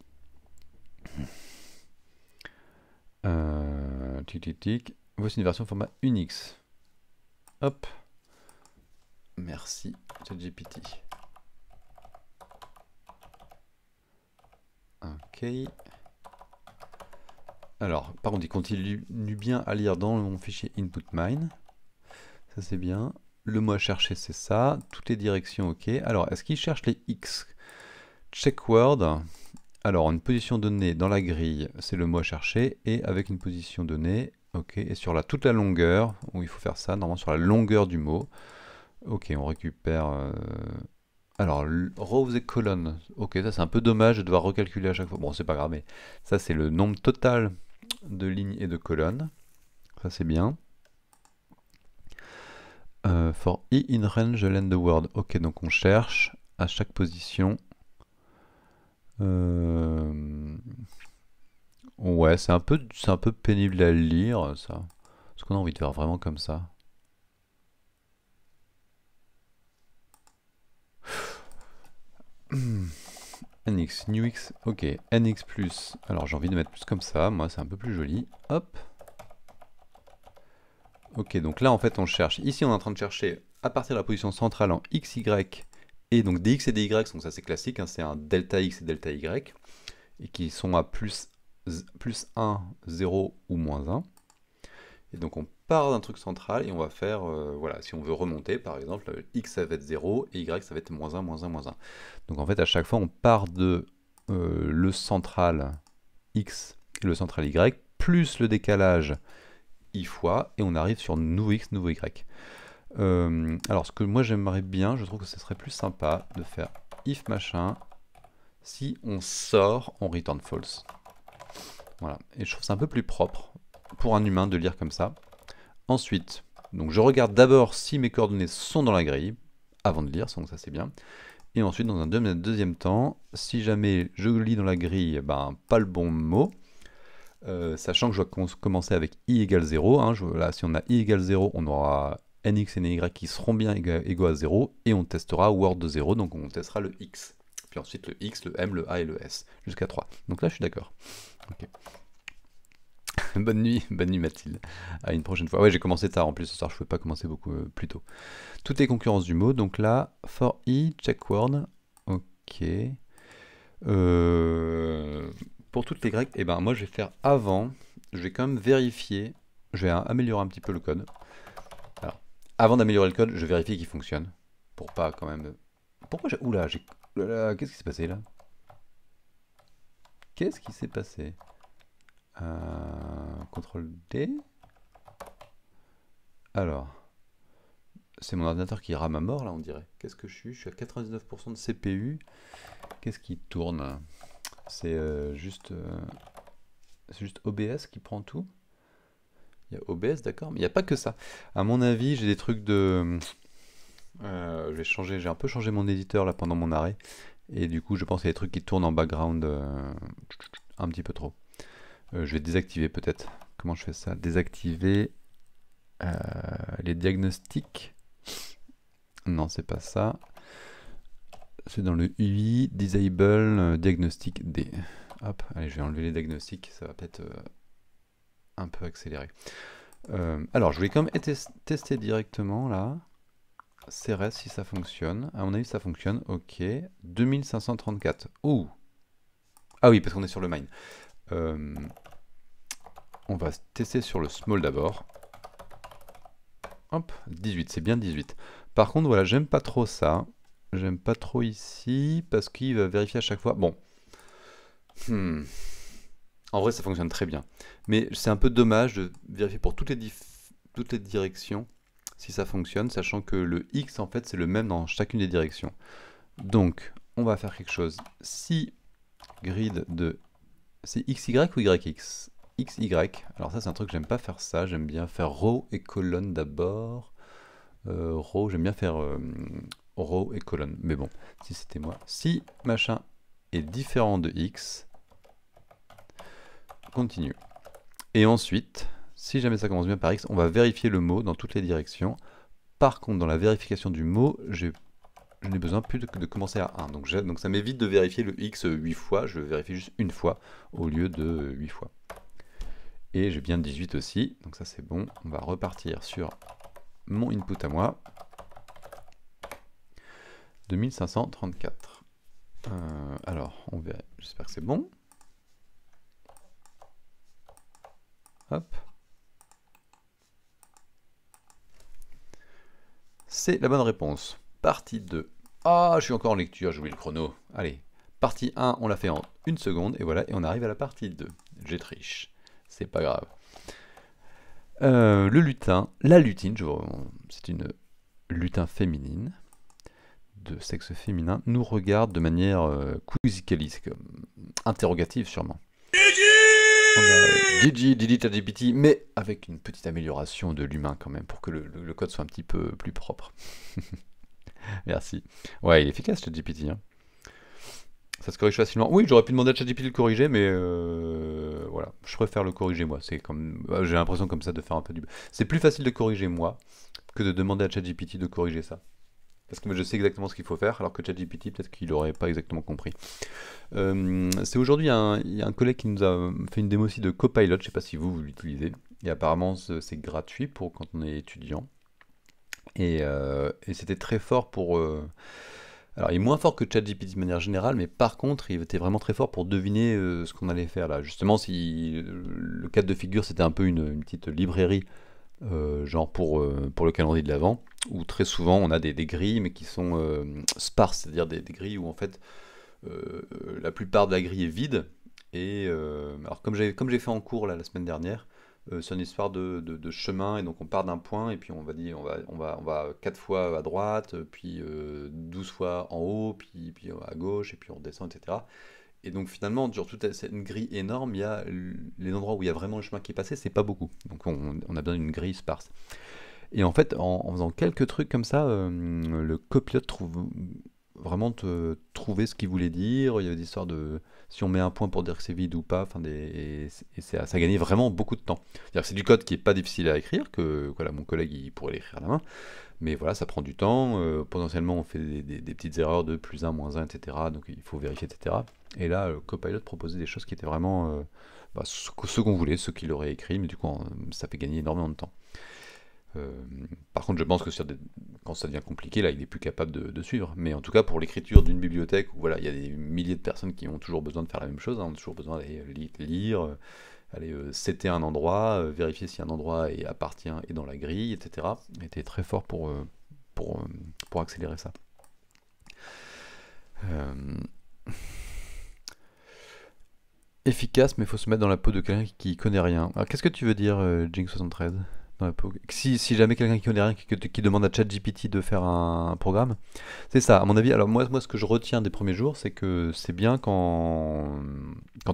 Tic tic tic. Voici une version format Unix. Hop. Merci, ChatGPT. Ok. Alors, par contre, il continue bien à lire dans mon fichier input-mine. Ça, c'est bien. Le mot à chercher, c'est ça. Toutes les directions, ok. Alors, est-ce qu'il cherche les X? Check word. Alors, une position donnée dans la grille, c'est le mot à chercher. Et avec une position donnée, ok. Et sur toute la longueur, où il faut faire ça, normalement sur la longueur du mot, Ok, on récupère... Alors, rows et colonnes. Ok, ça c'est un peu dommage de devoir recalculer à chaque fois. Bon, c'est pas grave, mais ça c'est le nombre total de lignes et de colonnes. Ça c'est bien. For E in range length the word. Ok, donc on cherche à chaque position. Ouais, c'est un peu pénible à lire, ça. Est-ce qu'on a envie de faire vraiment comme ça? NX, New X, ok, NX plus. Alors j'ai envie de mettre plus comme ça, moi c'est un peu plus joli. Hop. Ok, donc là en fait on cherche. Ici on est en train de chercher à partir de la position centrale en X, Y. Et donc dx et dy, donc ça c'est classique, hein, c'est un delta X et delta Y. Et qui sont à plus 1, 0 ou moins 1. Et donc on part d'un truc central et on va faire, voilà, si on veut remonter par exemple, x ça va être 0 et y ça va être moins 1, moins 1, moins 1. Donc en fait à chaque fois on part de le central x et le central y plus le décalage i fois et on arrive sur nouveau x, nouveau y. Alors ce que moi j'aimerais bien, je trouve que ce serait plus sympa de faire if machin, si on sort, on return false. Voilà, et je trouve ça un peu plus propre pour un humain de lire comme ça. Ensuite, donc je regarde d'abord si mes coordonnées sont dans la grille, avant de lire, donc ça c'est bien. Et ensuite, dans un deuxième temps, si jamais je lis dans la grille, ben, pas le bon mot, sachant que je dois commencer avec i égale 0, hein, là, si on a i égale 0, on aura nx et ny qui seront bien égaux à 0, et on testera word de 0, donc on testera le x. Puis ensuite le x, le m, le a et le s, jusqu'à 3. Donc là, je suis d'accord. Okay. Bonne nuit Mathilde. À une prochaine fois. Ouais, j'ai commencé tard en plus ce soir, je ne pouvais pas commencer beaucoup plus tôt. Toutes les concurrences du mot, donc là, for i, check word. Ok. Pour toutes les grecques, et ben moi je vais faire avant, je vais quand même vérifier, je vais améliorer un petit peu le code. Alors, avant d'améliorer le code, je vérifie qu'il fonctionne. Pour pas quand même. Pourquoi j'ai. Oula, j'ai. Qu'est-ce qui s'est passé là? Qu'est-ce qui s'est passé? CTRL D. Alors, c'est mon ordinateur qui rame à mort là, on dirait. Qu'est-ce que je suis? Je suis à 99% de CPU. Qu'est-ce qui tourne? C'est juste OBS qui prend tout. Il y a OBS, d'accord, mais il n'y a pas que ça. À mon avis, j'ai des trucs de. J'ai un peu changé mon éditeur là pendant mon arrêt. Et du coup, je pense qu'il y a des trucs qui tournent en background un petit peu trop. Je vais désactiver peut-être. Comment je fais ça? Désactiver les diagnostics. Non, c'est pas ça. C'est dans le UI, Disable, Diagnostic D. Hop, allez, je vais enlever les diagnostics, ça va peut-être un peu accélérer. Alors, je vais quand même tester directement là. CRS si ça fonctionne. À mon avis, ça fonctionne. Ok. 2534. Ouh. Ah oui, parce qu'on est sur le mine. On va tester sur le small d'abord. Hop, 18, c'est bien 18. Par contre, voilà, j'aime pas trop ça. J'aime pas trop ici, parce qu'il va vérifier à chaque fois. Bon. En vrai, ça fonctionne très bien. Mais c'est un peu dommage de vérifier pour toutes les directions si ça fonctionne, sachant que le X, en fait, c'est le même dans chacune des directions. Donc, on va faire quelque chose. Si grid de... C'est XY ou YX? XY. Alors ça, c'est un truc que j'aime pas faire ça. J'aime bien faire row et colonne d'abord. Row, j'aime bien faire row et colonne. Mais bon, si c'était moi. Si machin est différent de X, continue. Et ensuite, si jamais ça commence bien par X, on va vérifier le mot dans toutes les directions. Par contre, dans la vérification du mot, je n'ai besoin plus de commencer à 1. Donc ça m'évite de vérifier le X 8 fois, je vérifie juste une fois au lieu de 8 fois. Et j'ai bien 18 aussi, donc ça c'est bon. On va repartir sur mon input à moi. 2534. Alors, on verra. J'espère que c'est bon. Hop. C'est la bonne réponse. Partie 2. Ah, je suis encore en lecture, j'ai oublié le chrono. Allez, partie 1, on l'a fait en 1 seconde, et voilà, et on arrive à la partie 2. J'ai triche, c'est pas grave. Le lutin, la lutine, c'est une lutin féminine, de sexe féminin, nous regarde de manière quizicaliste, interrogative sûrement. On a Gigi ChatGPT, mais avec une petite amélioration de l'humain quand même, pour que le code soit un petit peu plus propre. Merci. Ouais, il est efficace ChatGPT. Hein. Ça se corrige facilement. Oui, j'aurais pu demander à ChatGPT de le corriger, mais voilà, je préfère le corriger moi. C'est comme, j'ai l'impression comme ça de faire un peu du. C'est plus facile de corriger moi que de demander à ChatGPT de corriger ça. Parce que je sais exactement ce qu'il faut faire, alors que ChatGPT, peut-être qu'il n'aurait pas exactement compris. C'est aujourd'hui, il y a un collègue qui nous a fait une démo aussi de Copilot, je ne sais pas si vous l'utilisez, et apparemment c'est gratuit pour quand on est étudiant. Et c'était très fort pour... alors il est moins fort que ChatGPT de manière générale, mais par contre il était vraiment très fort pour deviner ce qu'on allait faire là. Justement, si le cas de figure c'était un peu une petite librairie, genre pour le calendrier de l'Avent, où très souvent on a des grilles mais qui sont sparses, c'est-à-dire des grilles où en fait la plupart de la grille est vide. Et alors comme j'ai fait en cours là, la semaine dernière, c'est une histoire de chemin, et donc on part d'un point et puis on va 4 fois à droite, puis 12 fois en haut, puis à gauche, et puis on descend, etc. Et donc finalement, sur toute cette grille énorme, il y a les endroits où il y a vraiment le chemin qui est passé, c'est pas beaucoup. Donc on a besoin d'une grille sparse. Et en fait, en faisant quelques trucs comme ça, le copilote vraiment trouver ce qu'il voulait dire. Il y avait des histoires de si on met un point pour dire que c'est vide ou pas, enfin et ça gagnait vraiment beaucoup de temps. C'est-à-dire que c'est du code qui est pas difficile à écrire, que voilà, mon collègue il pourrait l'écrire à la main, mais voilà, ça prend du temps. Potentiellement, on fait des petites erreurs de plus 1, moins 1, etc. Donc il faut vérifier, etc. Et là, Copilot proposait des choses qui étaient vraiment ce qu'on voulait, ce qu'il aurait écrit, mais du coup, ça fait gagner énormément de temps. Par contre, je pense que quand ça devient compliqué, là, il est plus capable de suivre. Mais en tout cas, pour l'écriture d'une bibliothèque, où voilà, il y a des milliers de personnes qui ont toujours besoin de faire la même chose, hein, on a toujours besoin d'aller lire, aller setter un endroit, vérifier si un endroit appartient et dans la grille, etc. Il était très fort pour accélérer ça. Efficace, mais il faut se mettre dans la peau de quelqu'un qui connaît rien. Alors, qu'est-ce que tu veux dire, Jing73 ? Dans la peau... si jamais quelqu'un qui connaît rien, qui demande à ChatGPT de faire un programme, c'est ça, à mon avis. Alors moi, ce que je retiens des premiers jours, c'est que c'est bien quand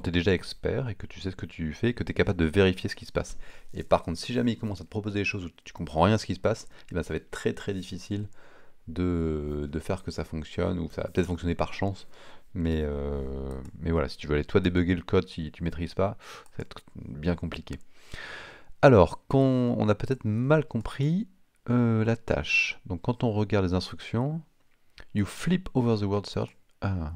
tu es déjà expert et que tu sais ce que tu fais, que tu es capable de vérifier ce qui se passe. Et par contre, si jamais il commence à te proposer des choses où tu comprends rien à ce qui se passe, et ben ça va être très très difficile de faire que ça fonctionne, ou ça va peut-être fonctionner par chance. Mais voilà, si tu veux aller toi débugger le code si tu maîtrises pas, ça va être bien compliqué. Alors, quand on a peut-être mal compris la tâche. Donc quand on regarde les instructions, you flip over the word search. Ah.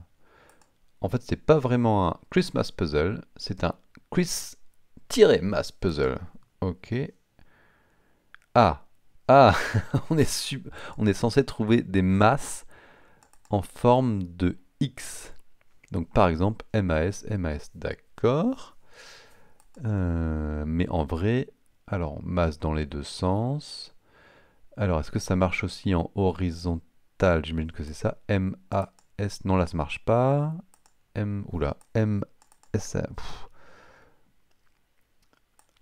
En fait, c'est pas vraiment un Christmas puzzle, c'est un Chris-mass puzzle. Ok. Ah, on est censé trouver des masses en forme de X. Donc par exemple, MAS, d'accord. Mais en vrai, alors masse dans les deux sens. Alors est-ce que ça marche aussi en horizontal? J'imagine que c'est ça. MAS, non là ça marche pas. Oula, MS.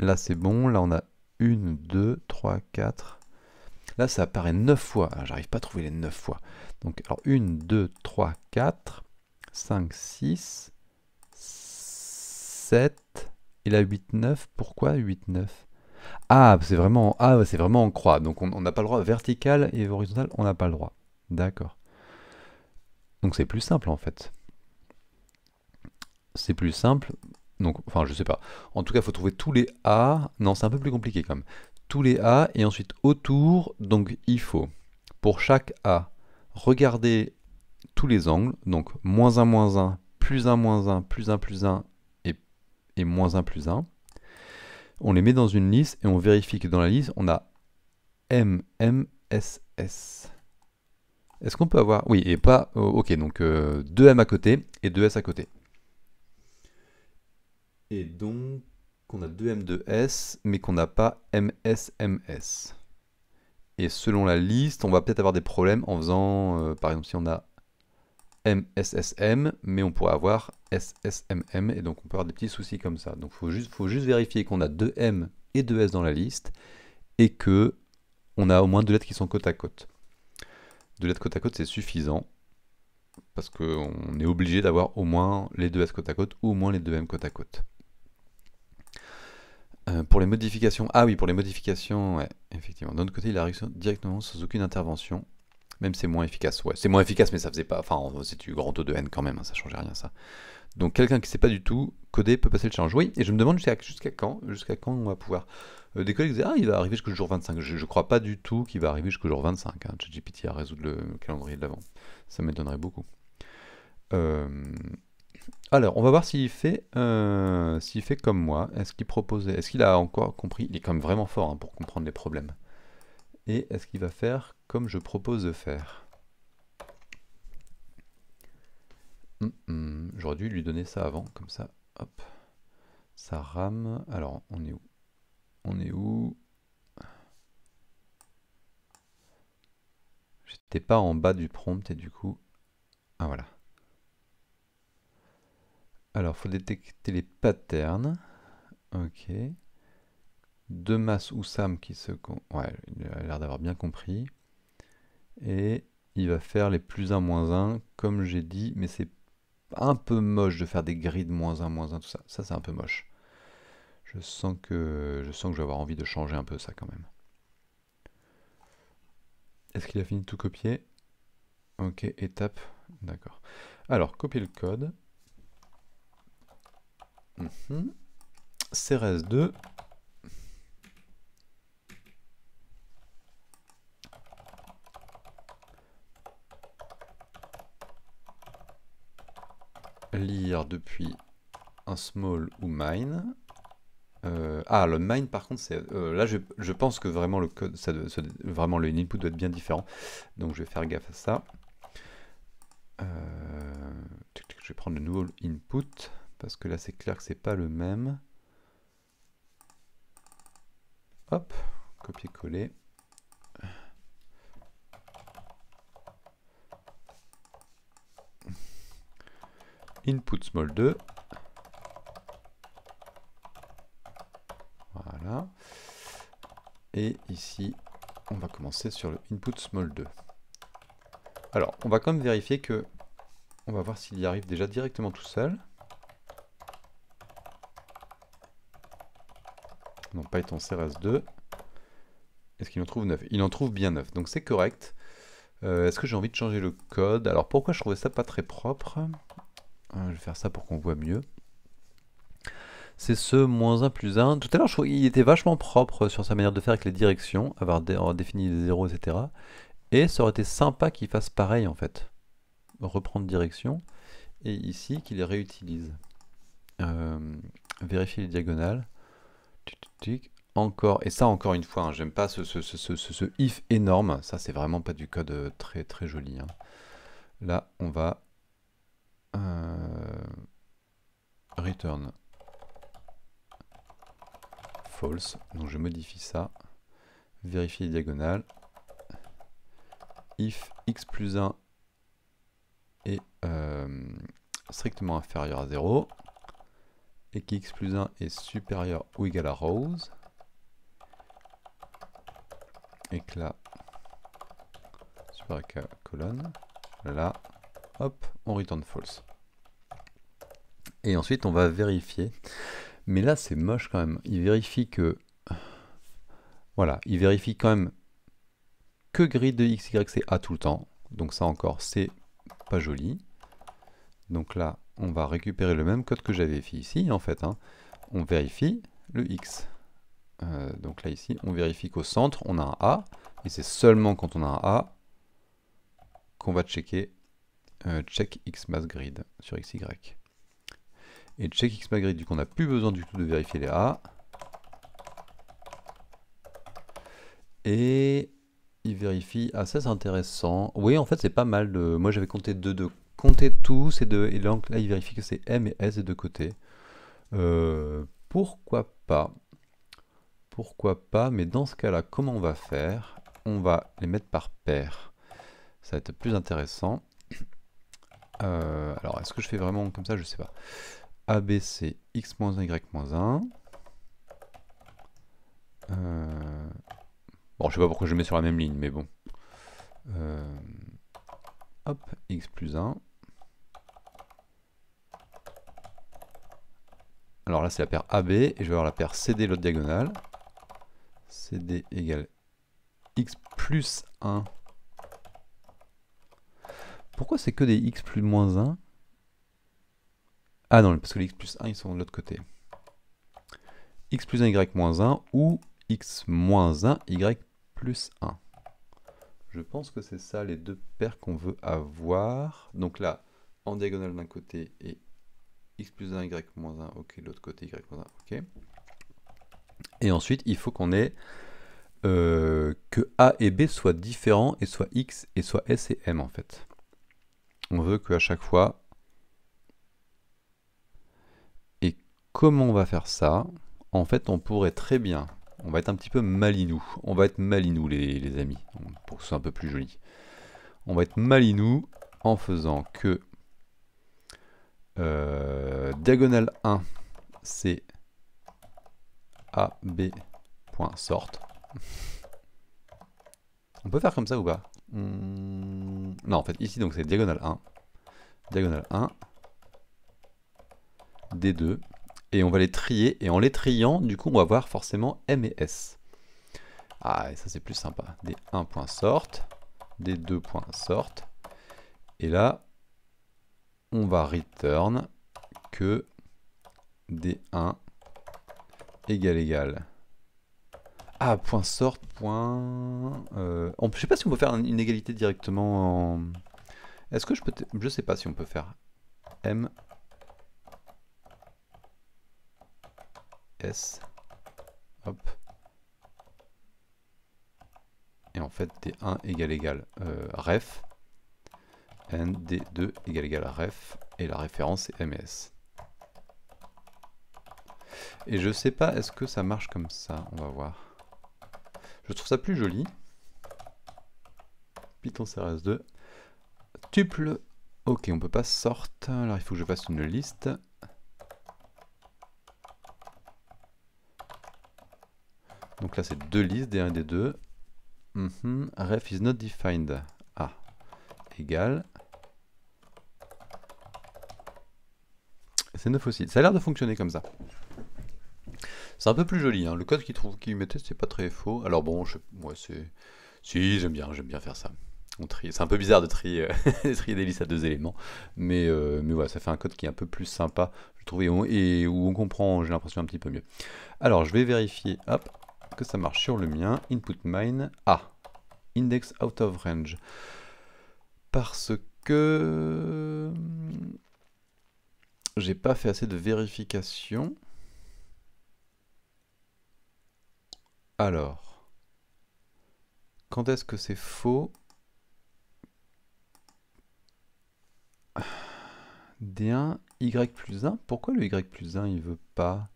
Là c'est bon, là on a 1, 2, 3, 4. Là ça apparaît 9 fois. Ah, j'arrive pas à trouver les 9 fois. Donc alors 1, 2, 3, 4, 5, 6, 7. Et là 8, 9. Pourquoi 8, 9? Ah, c'est vraiment en croix. Donc on n'a pas le droit. Vertical et horizontal, on n'a pas le droit. D'accord. Donc c'est plus simple en fait. C'est plus simple. Donc, enfin, je sais pas. En tout cas, il faut trouver tous les A. Non, c'est un peu plus compliqué quand même. Tous les A et ensuite autour. Donc il faut, pour chaque A, regarder tous les angles. Donc moins 1, plus 1, plus 1, plus 1 et moins 1, plus 1. On les met dans une liste et on vérifie que dans la liste, on a M, M, S, S. Est-ce qu'on peut avoir... Oui, et pas... ok, donc 2 M à côté et 2 S à côté. Et donc, on a 2 M, 2 S, mais qu'on n'a pas MS, MS. Et selon la liste, on va peut-être avoir des problèmes en faisant... par exemple, si on a MSSM, mais on pourrait avoir SSMM, et donc on peut avoir des petits soucis comme ça. Donc il faut juste vérifier qu'on a 2 M et 2 S dans la liste, et que on a au moins 2 lettres qui sont côte à côte. 2 lettres côte à côte, c'est suffisant. Parce qu'on est obligé d'avoir au moins les 2 S côte à côte, ou au moins les 2 M côte à côte. Pour les modifications, ah oui, pour les modifications, ouais, effectivement. D'un autre côté, il arrive directement sans aucune intervention. Même c'est moins efficace, ouais. C'est moins efficace, mais ça faisait pas. Enfin, c'est du grand taux de N quand même, hein, ça changeait rien, ça. Donc quelqu'un qui ne sait pas du tout coder peut passer le challenge. Oui, et je me demande jusqu'à quand on va pouvoir. Des collègues disaient, ah, il va arriver jusqu'au jour 25. Je ne crois pas du tout qu'il va arriver jusqu'au jour 25. Hein, ChatGPT à résoudre le calendrier de l'avant. Ça m'étonnerait beaucoup. Alors, on va voir s'il fait comme moi. Est-ce qu'il a encore compris? Il est quand même vraiment fort hein, pour comprendre les problèmes. Et est-ce qu'il va faire comme je propose de faire? J'aurais dû lui donner ça avant, comme ça, hop, ça rame. Alors, on est où? On est où? J'étais pas en bas du prompt et du coup... Ah voilà. Alors, faut détecter les patterns. Ok. Deux masses ou Sam qui se... Ouais, il a l'air d'avoir bien compris. Et il va faire les plus 1, moins 1, comme j'ai dit, mais c'est un peu moche de faire des grids moins 1, tout ça. Ça, c'est un peu moche. Je sens que je vais avoir envie de changer un peu ça quand même. Est-ce qu'il a fini de tout copier? Ok, étape, d'accord. Alors, copier le code. CRS2. Lire depuis un small ou mine. Ah, le mine par contre, c'est là je pense que vraiment le code, vraiment le input doit être bien différent. Donc je vais faire gaffe à ça. Je vais prendre le nouveau input parce que là c'est clair que c'est pas le même. Hop, copier-coller. Input small 2. Voilà. Et ici, on va commencer sur le input small 2. Alors, on va quand même vérifier que... On va voir s'il y arrive déjà directement tout seul. Non, Python CRS2. Est-ce qu'il en trouve 9? Il en trouve bien 9, donc c'est correct. Est-ce que j'ai envie de changer le code? Alors, pourquoi je trouvais ça pas très propre? Je vais faire ça pour qu'on voit mieux. C'est ce -1 plus 1. Tout à l'heure, je trouvais qu'il était vachement propre sur sa manière de faire avec les directions, avoir défini les zéros, etc. Et ça aurait été sympa qu'il fasse pareil en fait. Reprendre direction. Et ici, qu'il les réutilise. Vérifier les diagonales. Encore. Et ça, encore une fois, hein, j'aime pas ce if énorme. Ça, c'est vraiment pas du code très très joli. Hein. Là, on va return false. Donc je modifie ça. Vérifier les diagonales. If x plus 1 est strictement inférieur à 0 et qu'x plus 1 est supérieur ou égal à rose et que là supérieur à colonne, là hop, on return false. Et ensuite on va vérifier, mais là c'est moche quand même, il vérifie que voilà, il vérifie quand même que grid de x, y c'est A tout le temps, donc ça encore c'est pas joli. Donc là on va récupérer le même code que j'avais fait ici en fait, hein. On vérifie le x. Donc là ici on vérifie qu'au centre on a un A, et c'est seulement quand on a un A qu'on va checker check xMassGrid sur xy. Et check xMassGrid, du coup on n'a plus besoin du tout de vérifier les A. Et il vérifie, ah ça c'est intéressant, oui en fait c'est pas mal, moi j'avais compté de compter tous, et là il vérifie que c'est M et S des deux côtés. Pourquoi pas? Pourquoi pas, mais dans ce cas-là, comment on va faire? On va les mettre par paire. Ça va être plus intéressant. Alors, est-ce que je fais vraiment comme ça? Je sais pas. ABC, x-1, y-1. Bon, je sais pas pourquoi je mets sur la même ligne, mais bon. hop, x plus 1. Alors là, c'est la paire AB, et je vais avoir la paire CD, l'autre diagonale. CD égale x plus 1. Pourquoi c'est que des x plus moins 1? Ah non, parce que les x plus 1, ils sont de l'autre côté. X plus 1, y moins 1, ou x moins 1, y plus 1. Je pense que c'est ça les deux paires qu'on veut avoir. Donc là, en diagonale d'un côté, et x plus 1, y moins 1, ok, de l'autre côté, y moins 1, ok. Et ensuite, il faut qu'on ait que A et B soient différents, et soit X, et soit S et M en fait. On veut qu'à chaque fois... Et comment on va faire ça? En fait, on pourrait très bien... On va être un petit peu malinou. On va être malinou les amis, pour que ce soit un peu plus joli. On va être malinou en faisant que diagonale 1, c'est AB.sort. On peut faire comme ça ou pas? Non, en fait, ici, donc c'est diagonale 1. Diagonale 1. D2. Et on va les trier. Et en les triant, du coup, on va voir forcément M et S. Ah, et ça, c'est plus sympa. D1.sort. D2.sort. Et là, on va return que D1 égale. Ah, point sort, point... je sais pas si on peut faire une égalité directement en... Est-ce que je peux... Je sais pas si on peut faire M... S... Hop. Et en fait, D1 égale ref. And D2 égale ref. Et la référence est MS. Et je sais pas, est-ce que ça marche comme ça? On va voir. Je trouve ça plus joli. Python CRS2. Tuple. Ok, on peut pas sort. Alors il faut que je fasse une liste. Donc là c'est deux listes, D1 et D2. Ref is not defined. Ah, égale. C'est 9 aussi. Ça a l'air de fonctionner comme ça. C'est un peu plus joli, hein. Le code qu'il mettait, c'est pas très faux. Alors bon, ouais, c'est... Si, j'aime bien faire ça. On trie. C'est un peu bizarre de trier, trier des listes à deux éléments. Mais voilà, ça fait un code qui est un peu plus sympa, je trouve, et où on comprend, j'ai l'impression, un petit peu mieux. Alors, je vais vérifier, hop, que ça marche sur le mien. Input mine. Ah, index out of range. Parce que... j'ai pas fait assez de vérification. Alors, quand est-ce que c'est faux? D1, Y plus 1. Pourquoi le Y plus 1 il veut pas?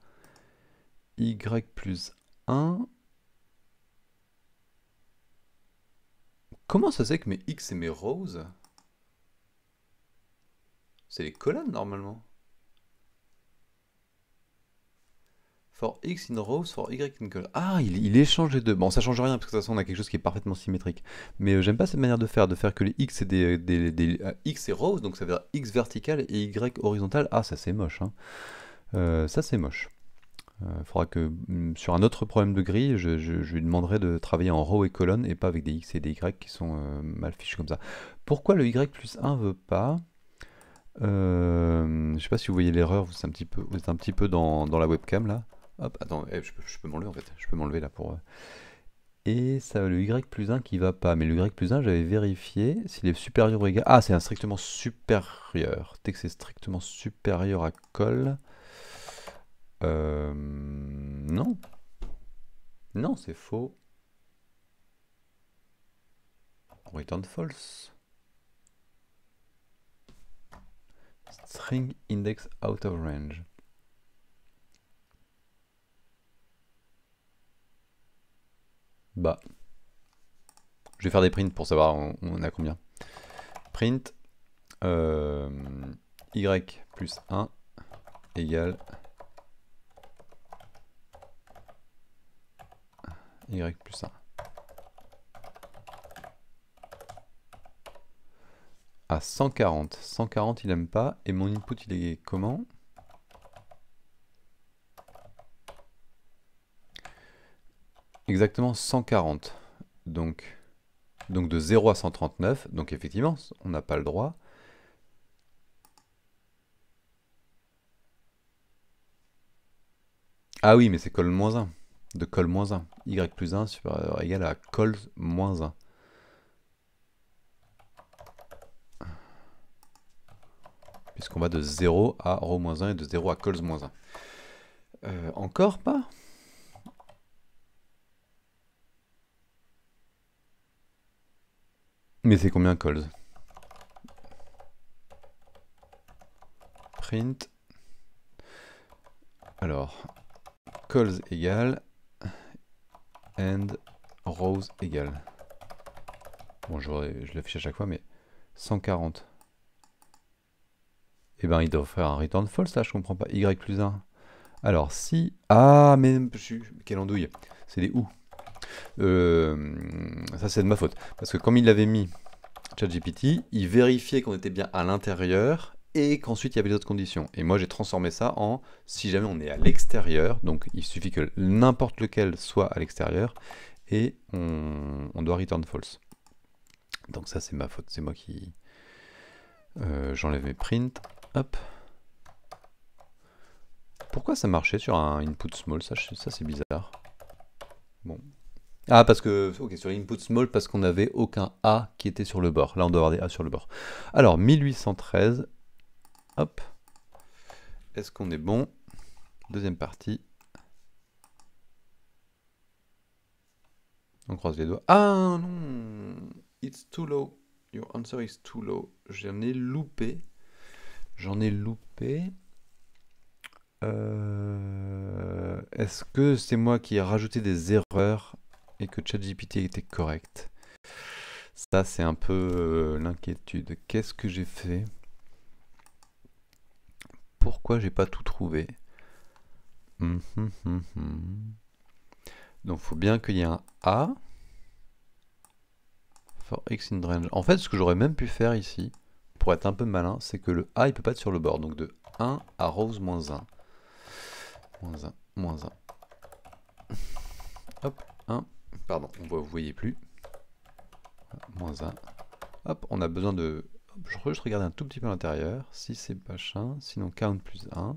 Y plus 1. Comment ça se fait que mes X et mes rows, c'est les colonnes normalement? For X in rows, for Y in column. Ah, il échange les deux. Bon, ça change rien, parce que de toute façon, on a quelque chose qui est parfaitement symétrique. Mais j'aime pas cette manière de faire que les X c'est X et rows, donc ça veut dire X vertical et Y horizontal. Ah, ça c'est moche. Hein. Ça c'est moche. Faudra que, sur un autre problème de grille, je lui demanderai de travailler en row et colonne, et pas avec des X et des Y qui sont mal fichus comme ça. Pourquoi le Y plus 1 veut pas? Je sais pas si vous voyez l'erreur, vous êtes un petit peu dans la webcam là. Hop, attends, je peux m'enlever en fait. Je peux m'enlever là pour... Et ça, le Y plus 1 qui va pas. Mais le Y plus 1, j'avais vérifié s'il est supérieur ou égal. Ah, c'est un strictement supérieur. Dès que c'est strictement supérieur à col. Non. Non, c'est faux. Return false. String index out of range. Bah. Je vais faire des prints pour savoir on a combien. Print y plus 1 égale y plus 1. à 140. 140, il aime pas. Et mon input, il est comment? Exactement 140. Donc de 0 à 139. Donc effectivement, on n'a pas le droit. Ah oui, mais c'est col moins 1. De col moins 1. Y plus 1 supérieur égal à col moins 1. Puisqu'on va de 0 à ρ moins 1 et de 0 à cols moins 1. Encore pas? Mais c'est combien cols? Print. Alors, cols égale and rows égale. Bon, je l'affiche à chaque fois, mais 140. Eh ben, il doit faire un return false, là, je comprends pas. Y plus 1. Alors, si... Ah, mais... Quelle andouille. C'est des ou. Ça, c'est de ma faute. Parce que comme il l'avait mis, ChatGPT, il vérifiait qu'on était bien à l'intérieur et qu'ensuite il y avait les autres conditions. Et moi, j'ai transformé ça en si jamais on est à l'extérieur, donc il suffit que n'importe lequel soit à l'extérieur et on doit return false. Donc ça, c'est ma faute. C'est moi qui... j'enlève mes prints. Hop. Pourquoi ça marchait sur un input small? Ça c'est bizarre. Bon. Ah, parce que, ok, sur input small, parce qu'on n'avait aucun A qui était sur le bord. Là, on doit avoir des A sur le bord. Alors, 1813. Hop. Est-ce qu'on est bon? Deuxième partie. On croise les doigts. Ah non! It's too low. Your answer is too low. J'en ai loupé. J'en ai loupé. Est-ce que c'est moi qui ai rajouté des erreurs et que ChatGPT était correct? Ça, c'est un peu l'inquiétude. Qu'est-ce que j'ai fait? Pourquoi j'ai pas tout trouvé? Donc, il faut bien qu'il y ait un A. For X in range. En fait, ce que j'aurais même pu faire ici, pour être un peu malin, c'est que le A, il peut pas être sur le bord. Donc, de 1 à rows moins 1. Moins 1, moins 1. Hop, 1. Pardon, vous voyez plus. Moins 1. Hop, on a besoin de... Je vais juste regarder un tout petit peu à l'intérieur. Si c'est machin, sinon count plus 1.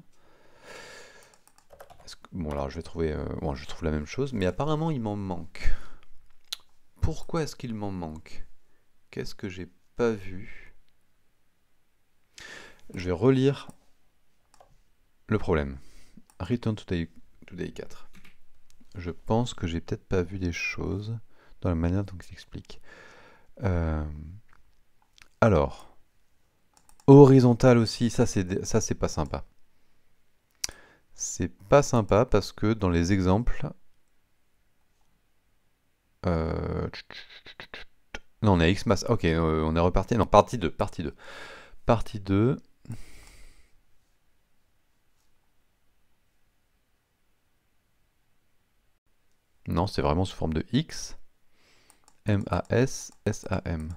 Bon, alors je vais trouver... bon, je trouve la même chose, mais apparemment il m'en manque. Pourquoi est-ce qu'il m'en manque? Qu'est-ce que j'ai pas vu? Je vais relire le problème. Return to day 4. Je pense que j'ai peut-être pas vu des choses dans la manière dont il explique. Alors, horizontal aussi, ça c'est pas sympa. C'est pas sympa parce que dans les exemples... non, on est à Xmass. Ok, on est reparti. Non, partie 2. Partie 2. Partie 2. Non, c'est vraiment sous forme de X. M-A-S, S-A-M.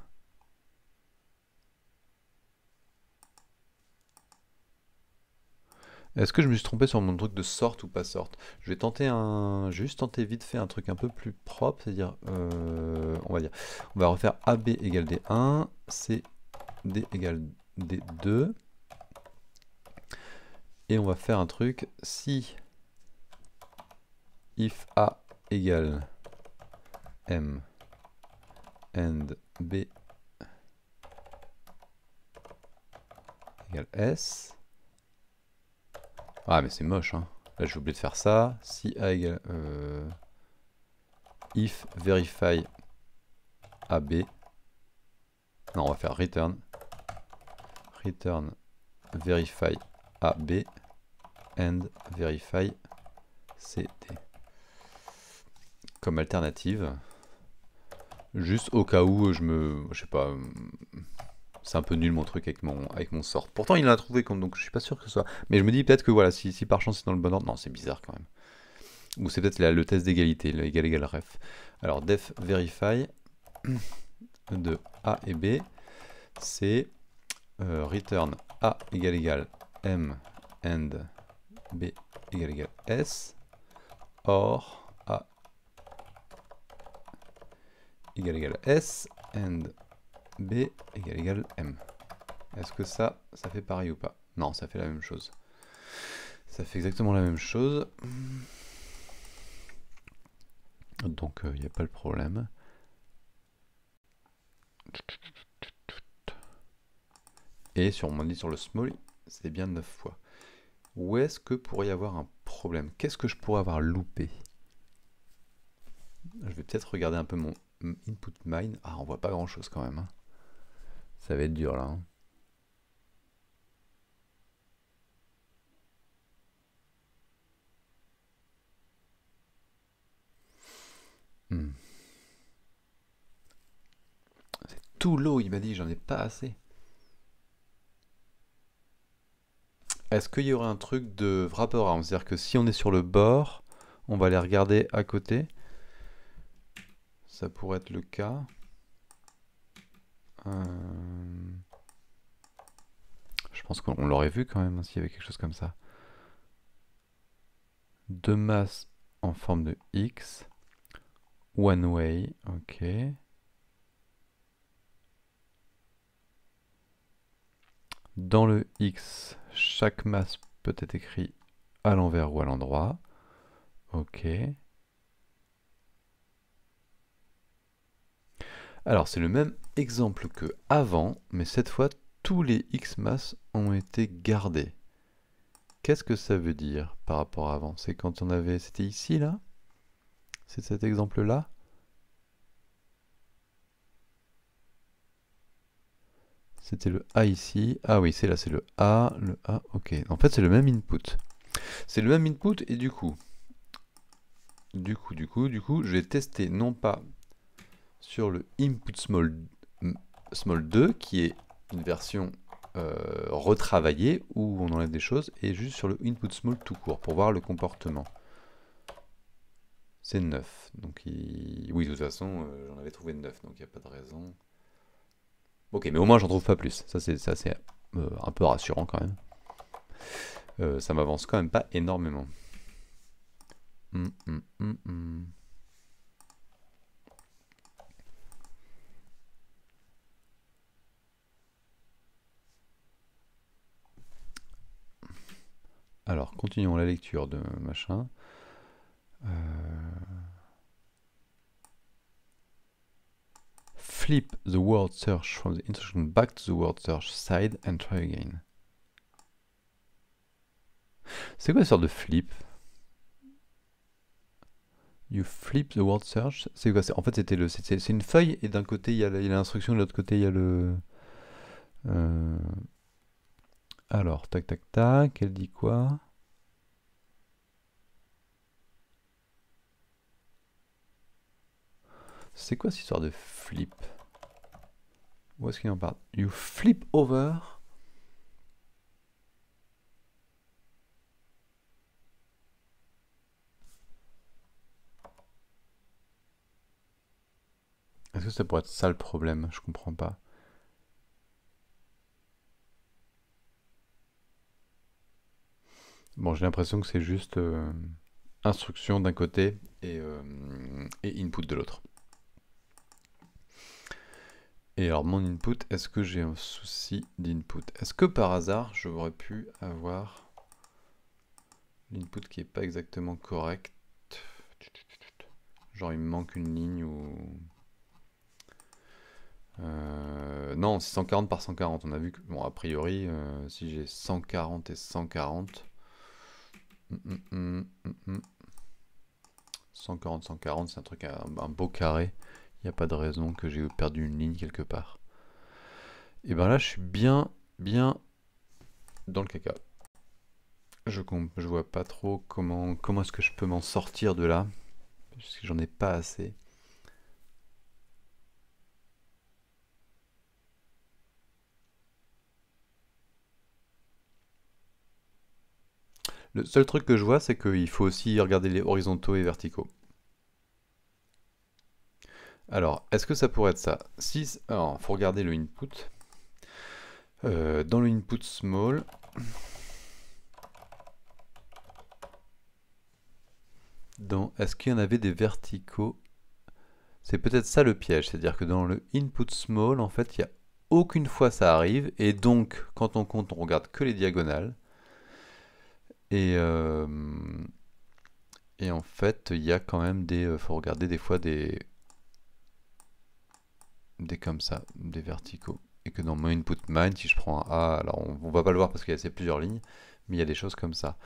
Est-ce que je me suis trompé sur mon truc de sorte ou pas sorte? Je vais tenter juste tenter vite fait un truc un peu plus propre, c'est-à-dire, on va refaire AB égale D1, CD égale D2, et on va faire un truc si if A égale M and B égale S. Ah mais c'est moche hein. Là j'ai oublié de faire ça. Si A égale if verify AB. Non, on va faire return verify AB and verify CD. Comme alternative. Juste au cas où je sais pas, c'est un peu nul mon truc avec mon sort. Pourtant il en a trouvé compte, donc je suis pas sûr que ce soit. Mais je me dis peut-être que voilà, si par chance c'est dans le bon ordre. Non, c'est bizarre quand même. Ou c'est peut-être le test d'égalité, le égal ref. Alors def verify de A et B, c'est return A égale M and B égale S, or A égale S and B égale M. Est-ce que ça fait pareil ou pas? Non, ça fait la même chose. Ça fait exactement la même chose. Donc il n'y a pas le problème. Et sur, on dit sur le small, c'est bien 9 fois. Où est-ce que pourrait y avoir un problème? Qu'est-ce que je pourrais avoir loupé? Je vais peut-être regarder un peu mon input mine. Ah, on voit pas grand chose quand même. Hein. Ça va être dur là. Hein. C'est tout l'eau, il m'a dit, j'en ai pas assez. Est-ce qu'il y aurait un truc de wraparound? C'est-à-dire que si on est sur le bord, on va aller regarder à côté. Ça pourrait être le cas. Je pense qu'on l'aurait vu quand même, hein, s'il y avait quelque chose comme ça. Deux masses en forme de X. One way, ok. Dans le X, chaque masse peut être écrit à l'envers ou à l'endroit. Ok. Alors c'est le même exemple que avant, mais cette fois tous les X masses ont été gardés. Qu'est-ce que ça veut dire par rapport à avant? C'est quand on avait... C'était ici là? C'est cet exemple-là? C'était le A ici. Ah oui, c'est là, c'est le A, ok. En fait, c'est le même input. C'est le même input et du coup, je vais tester non pas sur le input small 2, qui est une version retravaillée où on enlève des choses, et juste sur le input small tout court pour voir le comportement. C'est 9. Donc oui, de toute façon, j'en avais trouvé 9, donc il n'y a pas de raison. Ok, mais au moins j'en trouve pas plus. Ça c'est un peu rassurant quand même. Ça m'avance quand même pas énormément. Alors, continuons la lecture de machin. Flip the word search from the instruction back to the word search side and try again. C'est quoi cette sorte de flip? You flip the word search. C'est quoi? En fait, c'est une feuille et d'un côté il y a l'instruction, de l'autre côté il y a le. Alors, tac tac tac, elle dit quoi? C'est quoi cette histoire de flip? Où est-ce qu'il en parle? You flip over. Est-ce que ça pourrait être ça le problème? Je comprends pas. Bon, j'ai l'impression que c'est juste instruction d'un côté et input de l'autre. Et alors mon input, est-ce que j'ai un souci d'input? Est-ce que par hasard j'aurais pu avoir l'input qui est pas exactement correct? Genre il me manque une ligne ou... non, c'est 140 par 140. On a vu que, bon, a priori, si j'ai 140 et 140... 140, 140, c'est un truc, un beau carré. Il n'y a pas de raison que j'ai perdu une ligne quelque part. Et ben là, je suis bien dans le caca. Je vois pas trop comment est-ce que je peux m'en sortir de là. Parce que j'en ai pas assez. Le seul truc que je vois, c'est qu'il faut aussi regarder les horizontaux et verticaux. Alors, est-ce que ça pourrait être ça? Alors, il faut regarder le input. Dans le input small, est-ce qu'il y en avait des verticaux? C'est peut-être ça le piège, c'est-à-dire que dans le input small, en fait, il n'y a aucune fois ça arrive, et donc quand on compte, on regarde que les diagonales. Et en fait, il y a quand même faut regarder des fois des comme ça, des verticaux. Et que dans mon input mine, si je prends un A, alors on va pas le voir parce qu'il y a plusieurs lignes, mais il y a des choses comme ça.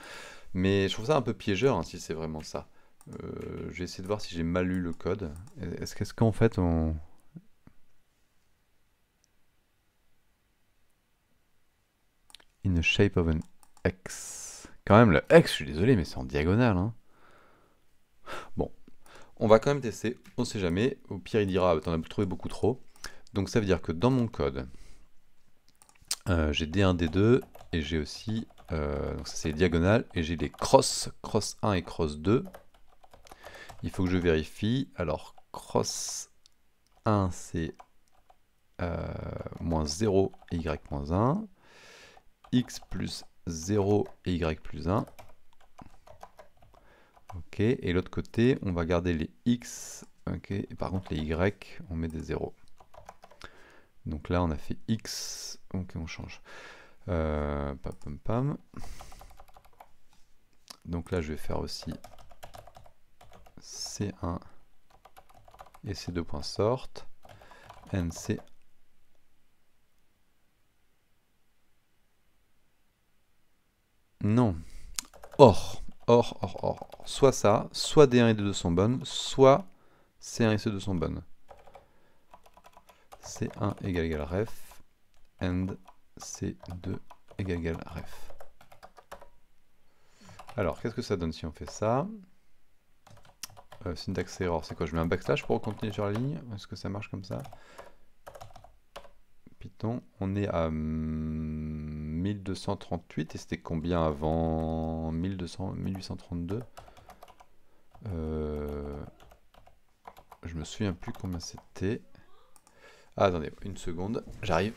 Mais je trouve ça un peu piégeur, hein, si c'est vraiment ça. Je vais essayer de voir si j'ai mal lu le code. Est-ce qu'en fait on... In the shape of an X. Quand même, le X, je suis désolé, mais c'est en diagonale, hein. Bon, on va quand même tester, on sait jamais. Au pire, il dira, t'en as trouvé beaucoup trop. Donc ça veut dire que dans mon code, j'ai D1, D2, et j'ai aussi, donc ça c'est les diagonales, et j'ai les cross 1 et cross 2. Il faut que je vérifie. Alors, cross 1, c'est moins 0 et y moins 1. X plus 0 et y plus 1. Ok, et l'autre côté, on va garder les x. Ok, et par contre les y, on met des 0. Donc là, on a fait x. Ok, on change. Pam, pam, pam. Donc là, je vais faire aussi C1 et C2 points sortent. NC. Non. Or. Soit ça, soit D1 et D2 sont bonnes, soit C1 et C2 sont bonnes. C1 égale ref, and C2 égale ref. Alors, qu'est-ce que ça donne si on fait ça? Syntax error, c'est quoi? Je mets un backslash pour continuer sur la ligne? Est-ce que ça marche comme ça? Python, on est à 1238 et c'était combien avant 1832? Je me souviens plus combien c'était. Ah, attendez, une seconde, j'arrive.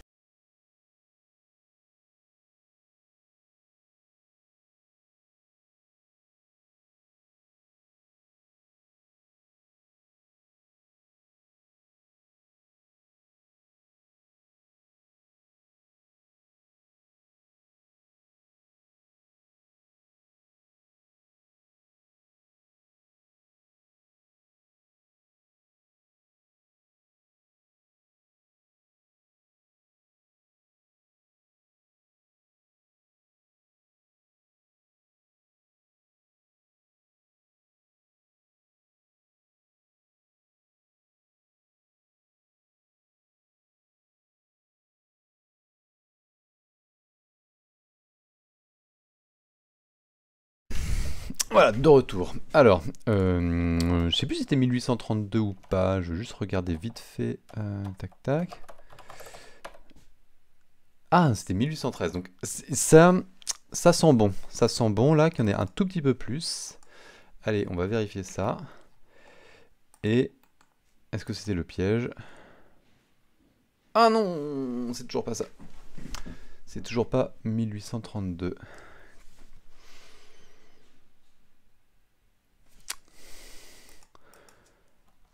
Voilà, de retour. Alors, je sais plus si c'était 1832 ou pas, je vais juste regarder vite fait. Tac tac. Ah, c'était 1813, donc ça sent bon. Ça sent bon là, qu'il y en ait un tout petit peu plus. Allez, on va vérifier ça. Et est-ce que c'était le piège? Ah non, c'est toujours pas ça. C'est toujours pas 1832.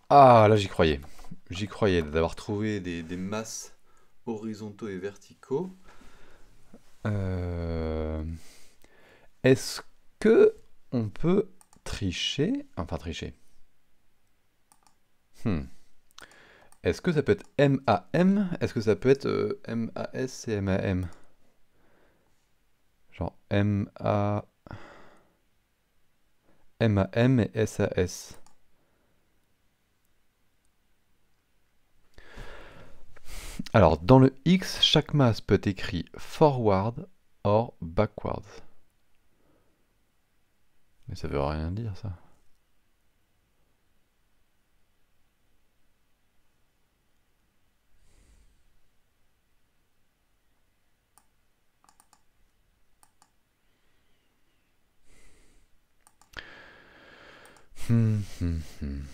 Ah, là j'y croyais. J'y croyais d'avoir trouvé des masses horizontaux et verticaux. Est-ce que on peut tricher? Enfin tricher. Est-ce que ça peut être MAM? Est-ce que ça peut être MAS et MAM? Genre MAM et SAS. Alors, dans le X, chaque masse peut être écrit forward or backward. Mais ça veut rien dire, ça. Hum, hum, hum.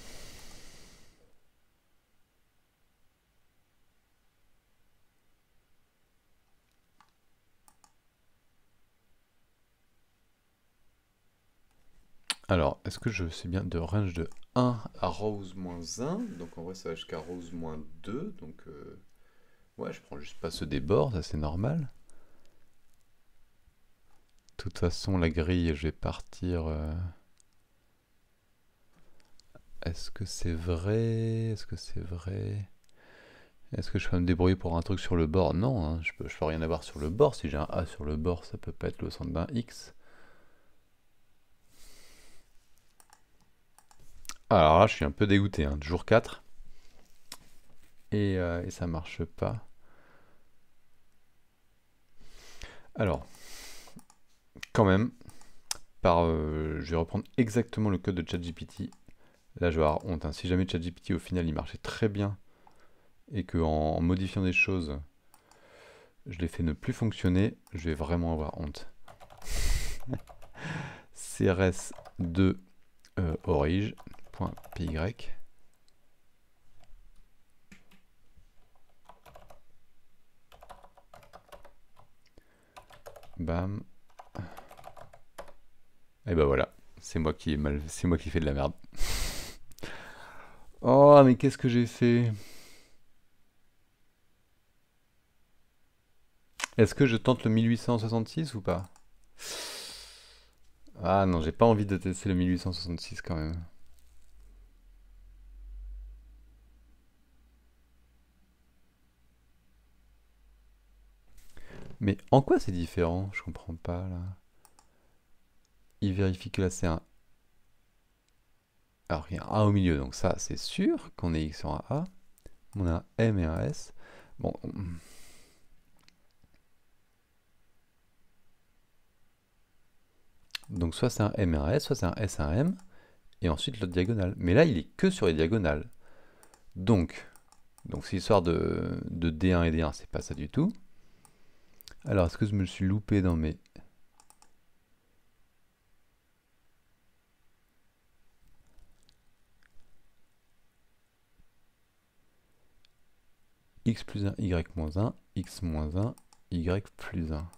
Alors, est-ce que je sais bien de range de 1 à rows moins 1? Donc en vrai, ça va jusqu'à rows moins 2. Donc, ouais, je prends juste pas ceux des bords, ça c'est normal. De toute façon, la grille, je vais partir. Est-ce que c'est vrai? Est-ce que c'est vrai? Est-ce que je peux me débrouiller pour un truc sur le bord? Non, hein, je peux rien avoir sur le bord. Si j'ai un A sur le bord, ça peut pas être le centre d'un X. Alors là, je suis un peu dégoûté, hein, jour 4. Et ça marche pas. Alors, quand même, je vais reprendre exactement le code de ChatGPT. Là, je vais avoir honte, hein. Si jamais ChatGPT, au final, il marchait très bien et qu'en modifiant des choses, je l'ai fait ne plus fonctionner, je vais vraiment avoir honte. CRS2 orige.py. Bam. Et bah voilà, c'est moi qui c'est moi qui fais de la merde. Oh, mais qu'est-ce que j'ai fait? Est-ce que je tente le 1866 ou pas? Ah non, j'ai pas envie de tester le 1866 quand même. Mais en quoi c'est différent? Je comprends pas là. Il vérifie que là c'est un... Alors il y a un A au milieu, donc ça c'est sûr qu'on est X sur un A. On a un M et un S. Bon. Donc soit c'est un M et un S, soit c'est un S et un M. Et ensuite l'autre diagonale. Mais là il est que sur les diagonales. Donc c'est histoire de D1 et D1, c'est pas ça du tout. Alors est-ce que je me suis loupé dans mes... X plus 1, Y moins 1, X moins 1, Y plus 1.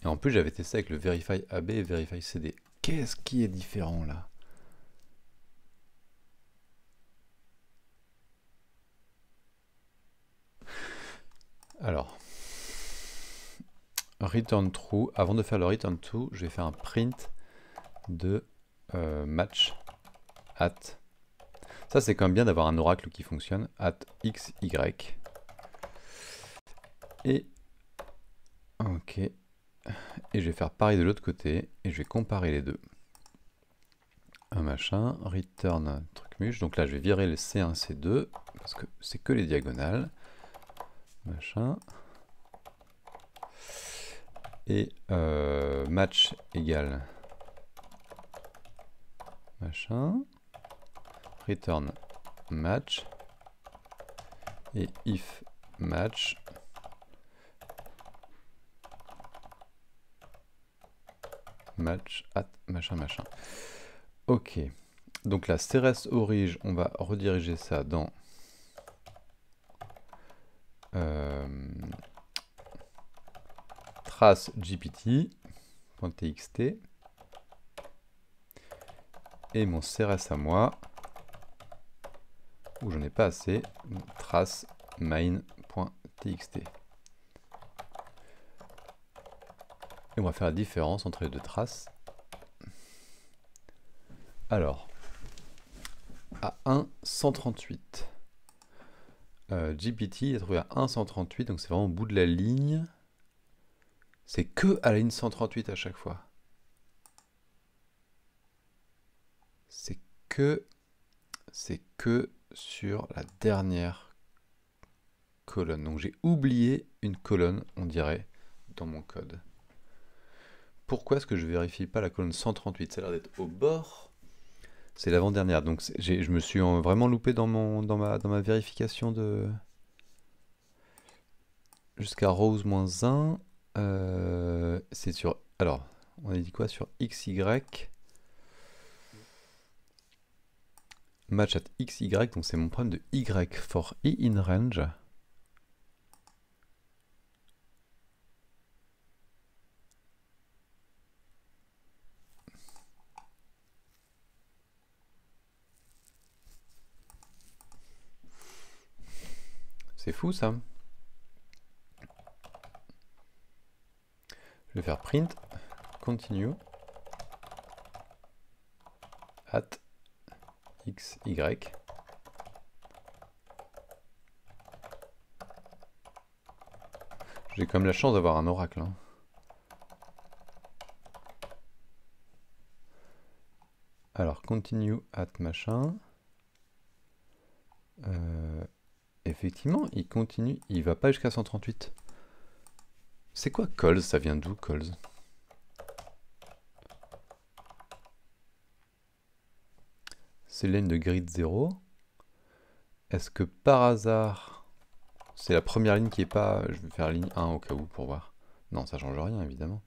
Et en plus, j'avais testé avec le Verify AB et Verify CD. Qu'est-ce qui est différent là? Alors, return true. Avant de faire le return true, je vais faire un print de match at. Ça, c'est quand même bien d'avoir un oracle qui fonctionne. At xy. Et ok. Et je vais faire pareil de l'autre côté. Et je vais comparer les deux. Un machin. Return truc muche. Donc là, je vais virer le C1, C2. Parce que c'est que les diagonales. Machin. Et match égale machin, return match, et if match, match at machin machin. Ok, donc là, CRS orige, on va rediriger ça dans trace gpt.txt, et mon CRS à moi, où j'en ai pas assez, trace main.txt. Et on va faire la différence entre les deux traces. Alors, à 1,138. GPT est trouvé à 1,138, donc c'est vraiment au bout de la ligne. C'est que à la ligne 138 à chaque fois. C'est que sur la dernière colonne. Donc j'ai oublié une colonne, on dirait, dans mon code. Pourquoi est-ce que je vérifie pas la colonne 138? Ça a l'air d'être au bord. C'est l'avant-dernière. Donc je me suis vraiment loupé dans ma vérification de... Jusqu'à rows moins 1. C'est sur... Alors, on a dit quoi? Sur XY. match at x, y, donc c'est mon problème de y for i in range. C'est fou ça. Je vais faire print, continue, at x, y. J'ai quand même la chance d'avoir un oracle. Hein. Alors, continue at machin. Effectivement, il continue, il va pas jusqu'à 138. C'est quoi calls? Ça vient d'où calls? C'est ligne de grid 0. Est-ce que par hasard, c'est la première ligne qui est pas... Je vais faire ligne 1 au cas où pour voir. Non, ça change rien évidemment.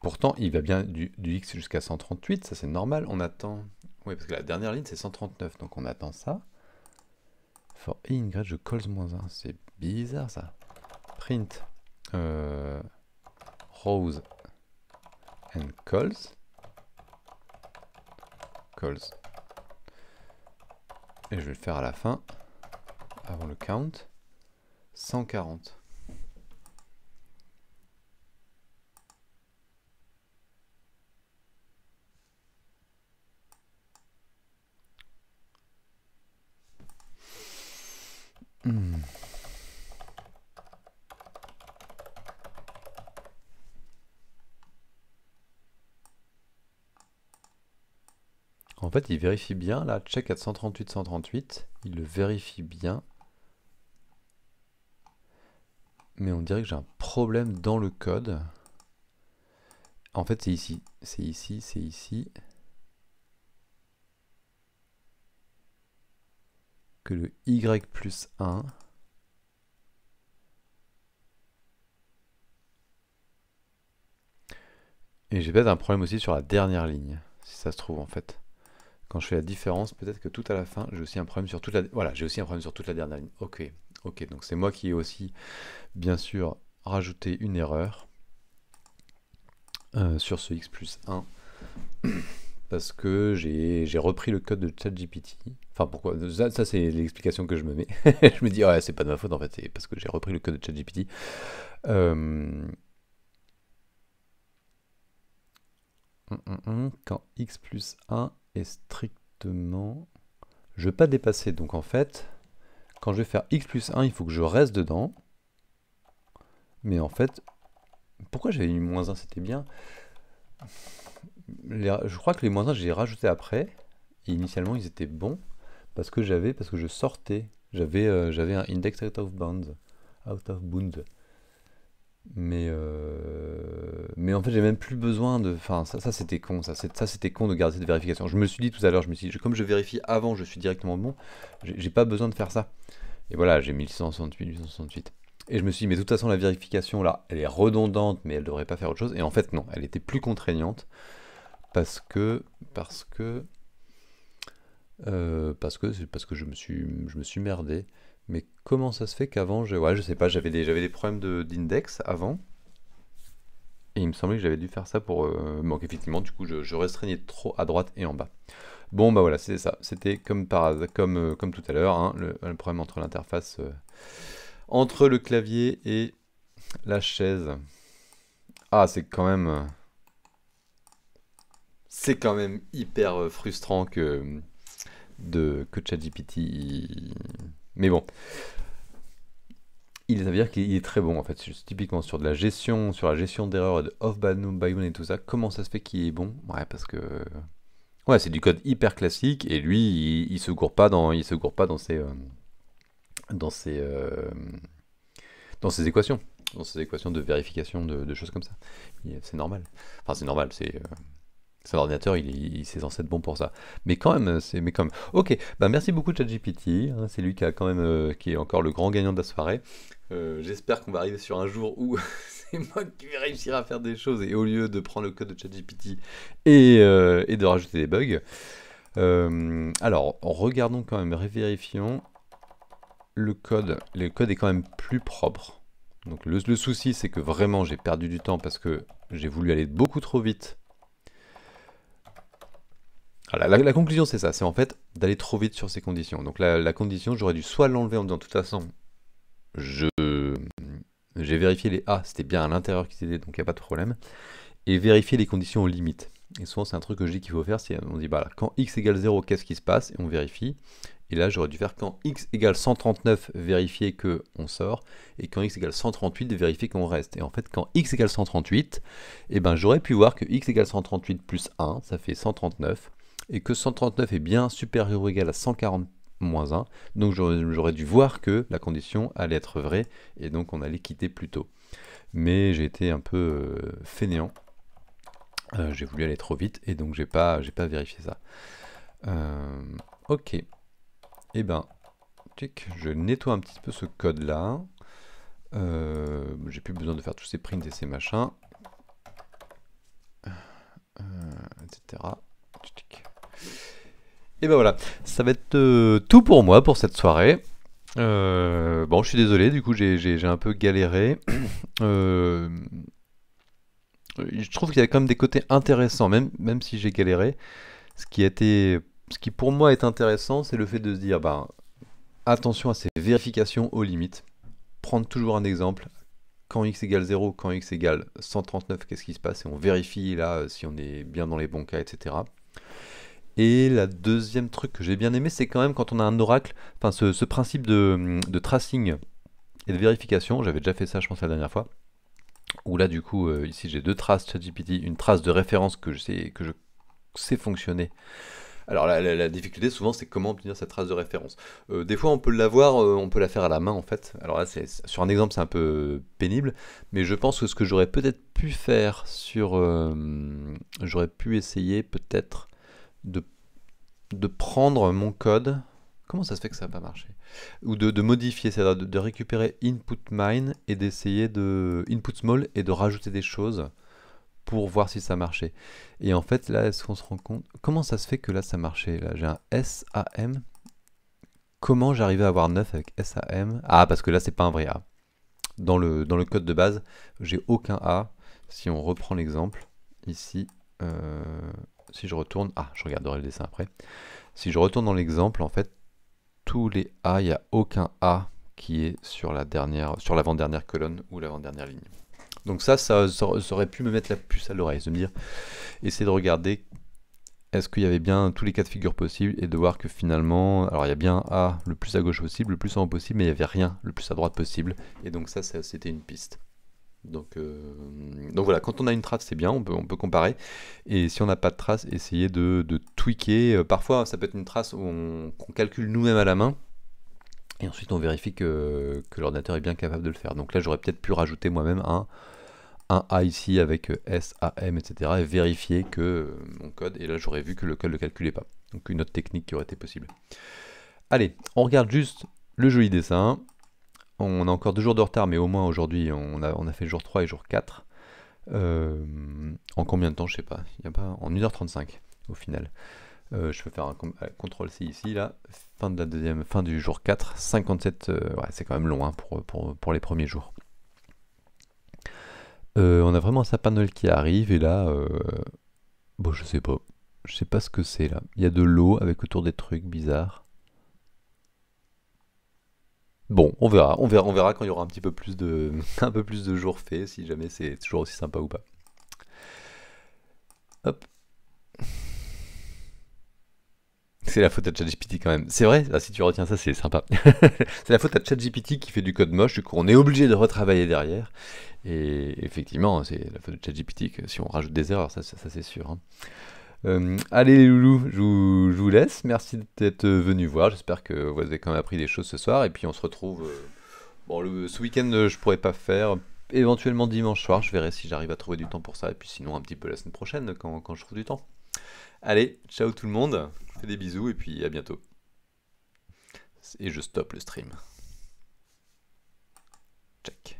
Pourtant, il va bien du x jusqu'à 138, ça c'est normal. On attend... Oui, parce que la dernière ligne c'est 139, donc on attend ça. For i in grade, je calls -1. C'est bizarre ça. Print rows and calls. Calls. Et je vais le faire à la fin, avant le count. 140. En fait, il vérifie bien, là, check at 138, 138, il le vérifie bien. Mais on dirait que j'ai un problème dans le code. En fait, c'est ici, c'est ici, c'est ici. Que le y plus 1... Et j'ai peut-être un problème aussi sur la dernière ligne, si ça se trouve en fait. Quand je fais la différence, peut-être que tout à la fin, j'ai aussi un problème sur toute la... Voilà, j'ai aussi un problème sur toute la dernière ligne. Ok, ok, donc c'est moi qui ai aussi, bien sûr, rajouté une erreur sur ce x plus 1. Parce que j'ai repris le code de ChatGPT. Enfin, pourquoi? Ça c'est l'explication que je me mets. Je me dis, ouais, c'est pas de ma faute en fait, c'est parce que j'ai repris le code de ChatGPT. Quand x plus 1 est strictement... Je ne veux pas dépasser, donc en fait, quand je vais faire x plus 1, il faut que je reste dedans. Mais en fait, pourquoi j'avais mis -1? C'était bien. Je crois que les -1, j'ai rajouté après. Et initialement, ils étaient bons. Parce que je sortais. J'avais un index out of bounds. Mais en fait, j'ai même plus besoin de... Enfin, ça c'était con, ça c'était con de garder cette vérification. Je me suis dit tout à l'heure, comme je vérifie avant, je suis directement bon, j'ai pas besoin de faire ça. Et voilà, j'ai 1668, 868. Et je me suis dit, mais de toute façon, la vérification, là, elle est redondante, mais elle devrait pas faire autre chose. Et en fait, non, elle était plus contraignante, parce que je me suis merdé. Mais comment ça se fait qu'avant, je sais pas, j'avais des problèmes d'index avant. Et il me semblait que j'avais dû faire ça pour... donc effectivement, du coup, je restreignais trop à droite et en bas. Bon, bah voilà, c'est ça. C'était comme comme tout à l'heure, hein, le problème entre l'interface, entre le clavier et la chaise. Ah, c'est quand même hyper frustrant que ChatGPT... Mais bon, ça veut dire qu'il est très bon en fait, typiquement sur la gestion d'erreurs, de off-bound et tout ça. Comment ça se fait qu'il est bon? Ouais, parce que ouais, c'est du code hyper classique et lui, il se gourre pas dans ses équations, de vérification de choses comme ça. C'est normal. Enfin, c'est normal, C'est un ordinateur, c'est censé être bon pour ça. Mais quand même, mais quand même. Ok, bah merci beaucoup ChatGPT, hein, c'est lui qui a quand même, qui est encore le grand gagnant de la soirée. J'espère qu'on va arriver sur un jour où c'est moi qui vais réussir à faire des choses et au lieu de prendre le code de ChatGPT et de rajouter des bugs. Alors, regardons quand même, vérifions. Le code est quand même plus propre. Donc le souci, c'est que vraiment j'ai perdu du temps parce que j'ai voulu aller beaucoup trop vite. La conclusion, c'est ça, c'est en fait d'aller trop vite sur ces conditions. Donc la condition, j'aurais dû soit l'enlever en disant de toute façon, j'ai vérifié les A, c'était bien à l'intérieur qu'ils étaient, donc il n'y a pas de problème, et vérifier les conditions aux limites. Et souvent, c'est un truc que je dis qu'il faut faire, c'est on dit, voilà, quand x égale 0, qu'est-ce qui se passe? Et on vérifie. Et là, j'aurais dû faire quand x égale 139, vérifier qu'on sort, et quand x égale 138, vérifier qu'on reste. Et en fait, quand x égale 138, eh ben, j'aurais pu voir que x égale 138 plus 1, ça fait 139, et que 139 est bien supérieur ou égal à 140 moins 1, donc j'aurais dû voir que la condition allait être vraie, et donc on allait quitter plus tôt. Mais j'ai été un peu fainéant. J'ai voulu aller trop vite et donc j'ai pas vérifié ça. Ok. Et ben, je nettoie un petit peu ce code là. J'ai plus besoin de faire tous ces prints et ces machins. Etc. Et ben voilà, ça va être tout pour moi pour cette soirée. Bon, je suis désolé, du coup j'ai un peu galéré. Je trouve qu'il y a quand même des côtés intéressants, même si j'ai galéré. Ce qui pour moi est intéressant, c'est le fait de se dire, ben, attention à ces vérifications aux limites. Prendre toujours un exemple. Quand x égale 0, quand x égale 139, qu'est-ce qui se passe? Et on vérifie là si on est bien dans les bons cas, etc. Et la deuxième truc que j'ai bien aimé, c'est quand même quand on a un oracle, enfin ce principe de tracing et de vérification. J'avais déjà fait ça, je pense, la dernière fois. Où là, du coup, ici j'ai deux traces ChatGPT, une trace de référence que je sais fonctionner. Alors la difficulté souvent c'est comment obtenir cette trace de référence. Des fois on peut l'avoir, on peut la faire à la main en fait. Alors là sur un exemple c'est un peu pénible, mais je pense que ce que j'aurais peut-être pu faire j'aurais pu essayer peut-être de prendre mon code. Comment ça se fait que ça n'a pas marché? Ou de modifier, c'est-à-dire de récupérer input mine et d'essayer de input small et de rajouter des choses pour voir si ça marchait. Et en fait, là, est-ce qu'on se rend compte? Comment ça se fait que là, ça marchait? Là, j'ai un SAM. Comment j'arrivais à avoir 9 avec SAM? Ah, parce que là, c'est pas un vrai A. Dans le code de base, j'ai aucun A. Si on reprend l'exemple, ici, si je retourne... Ah, je regarderai le dessin après. Si je retourne dans l'exemple, en fait, tous les A, il n'y a aucun A qui est sur l'avant-dernière colonne ou l'avant-dernière ligne. Donc ça aurait pu me mettre la puce à l'oreille, de me dire, essayer de regarder est-ce qu'il y avait bien tous les cas de figure possibles et de voir que finalement, alors il y a bien A le plus à gauche possible, le plus en haut possible, mais il n'y avait rien le plus à droite possible. Et donc ça c'était une piste. Donc voilà, quand on a une trace, c'est bien, on peut comparer. Et si on n'a pas de trace, essayer de tweaker. Parfois, ça peut être une trace qu'on calcule nous-mêmes à la main. Et ensuite, on vérifie que l'ordinateur est bien capable de le faire. Donc là, j'aurais peut-être pu rajouter moi-même un A ici avec SAM, etc. et vérifier que mon code, et là, j'aurais vu que le code ne le calculait pas. Donc une autre technique qui aurait été possible. Allez, on regarde juste le joli dessin. On a encore 2 jours de retard, mais au moins aujourd'hui, on a fait jour 3 et jour 4. En combien de temps, je sais pas. Il y a pas en 1h35 au final. Je peux faire un CTRL-C ici, là, fin du jour 4, 57, ouais, c'est quand même long hein, pour les premiers jours. On a vraiment un sapin de Noël qui arrive, et là, bon, je sais pas ce que c'est là. Il y a de l'eau avec autour des trucs bizarres. Bon, on verra quand il y aura un petit peu plus un peu plus de jours faits, si jamais c'est toujours aussi sympa ou pas. Hop. C'est la faute à ChatGPT quand même. C'est vrai, si tu retiens ça, c'est sympa. C'est la faute à ChatGPT qui fait du code moche, du coup on est obligé de retravailler derrière. Et effectivement, c'est la faute de ChatGPT que si on rajoute des erreurs, ça c'est sûr. Allez les loulous, je vous laisse. Merci d'être venu voir. J'espère que vous avez quand même appris des choses ce soir. Et puis on se retrouve... bon, ce week-end, je pourrais pas faire. éventuellement dimanche soir, je verrai si j'arrive à trouver du temps pour ça, et puis sinon un petit peu la semaine prochaine quand je trouve du temps. Allez, ciao tout le monde, je vous fais des bisous et puis à bientôt. Et je stoppe le stream. Check.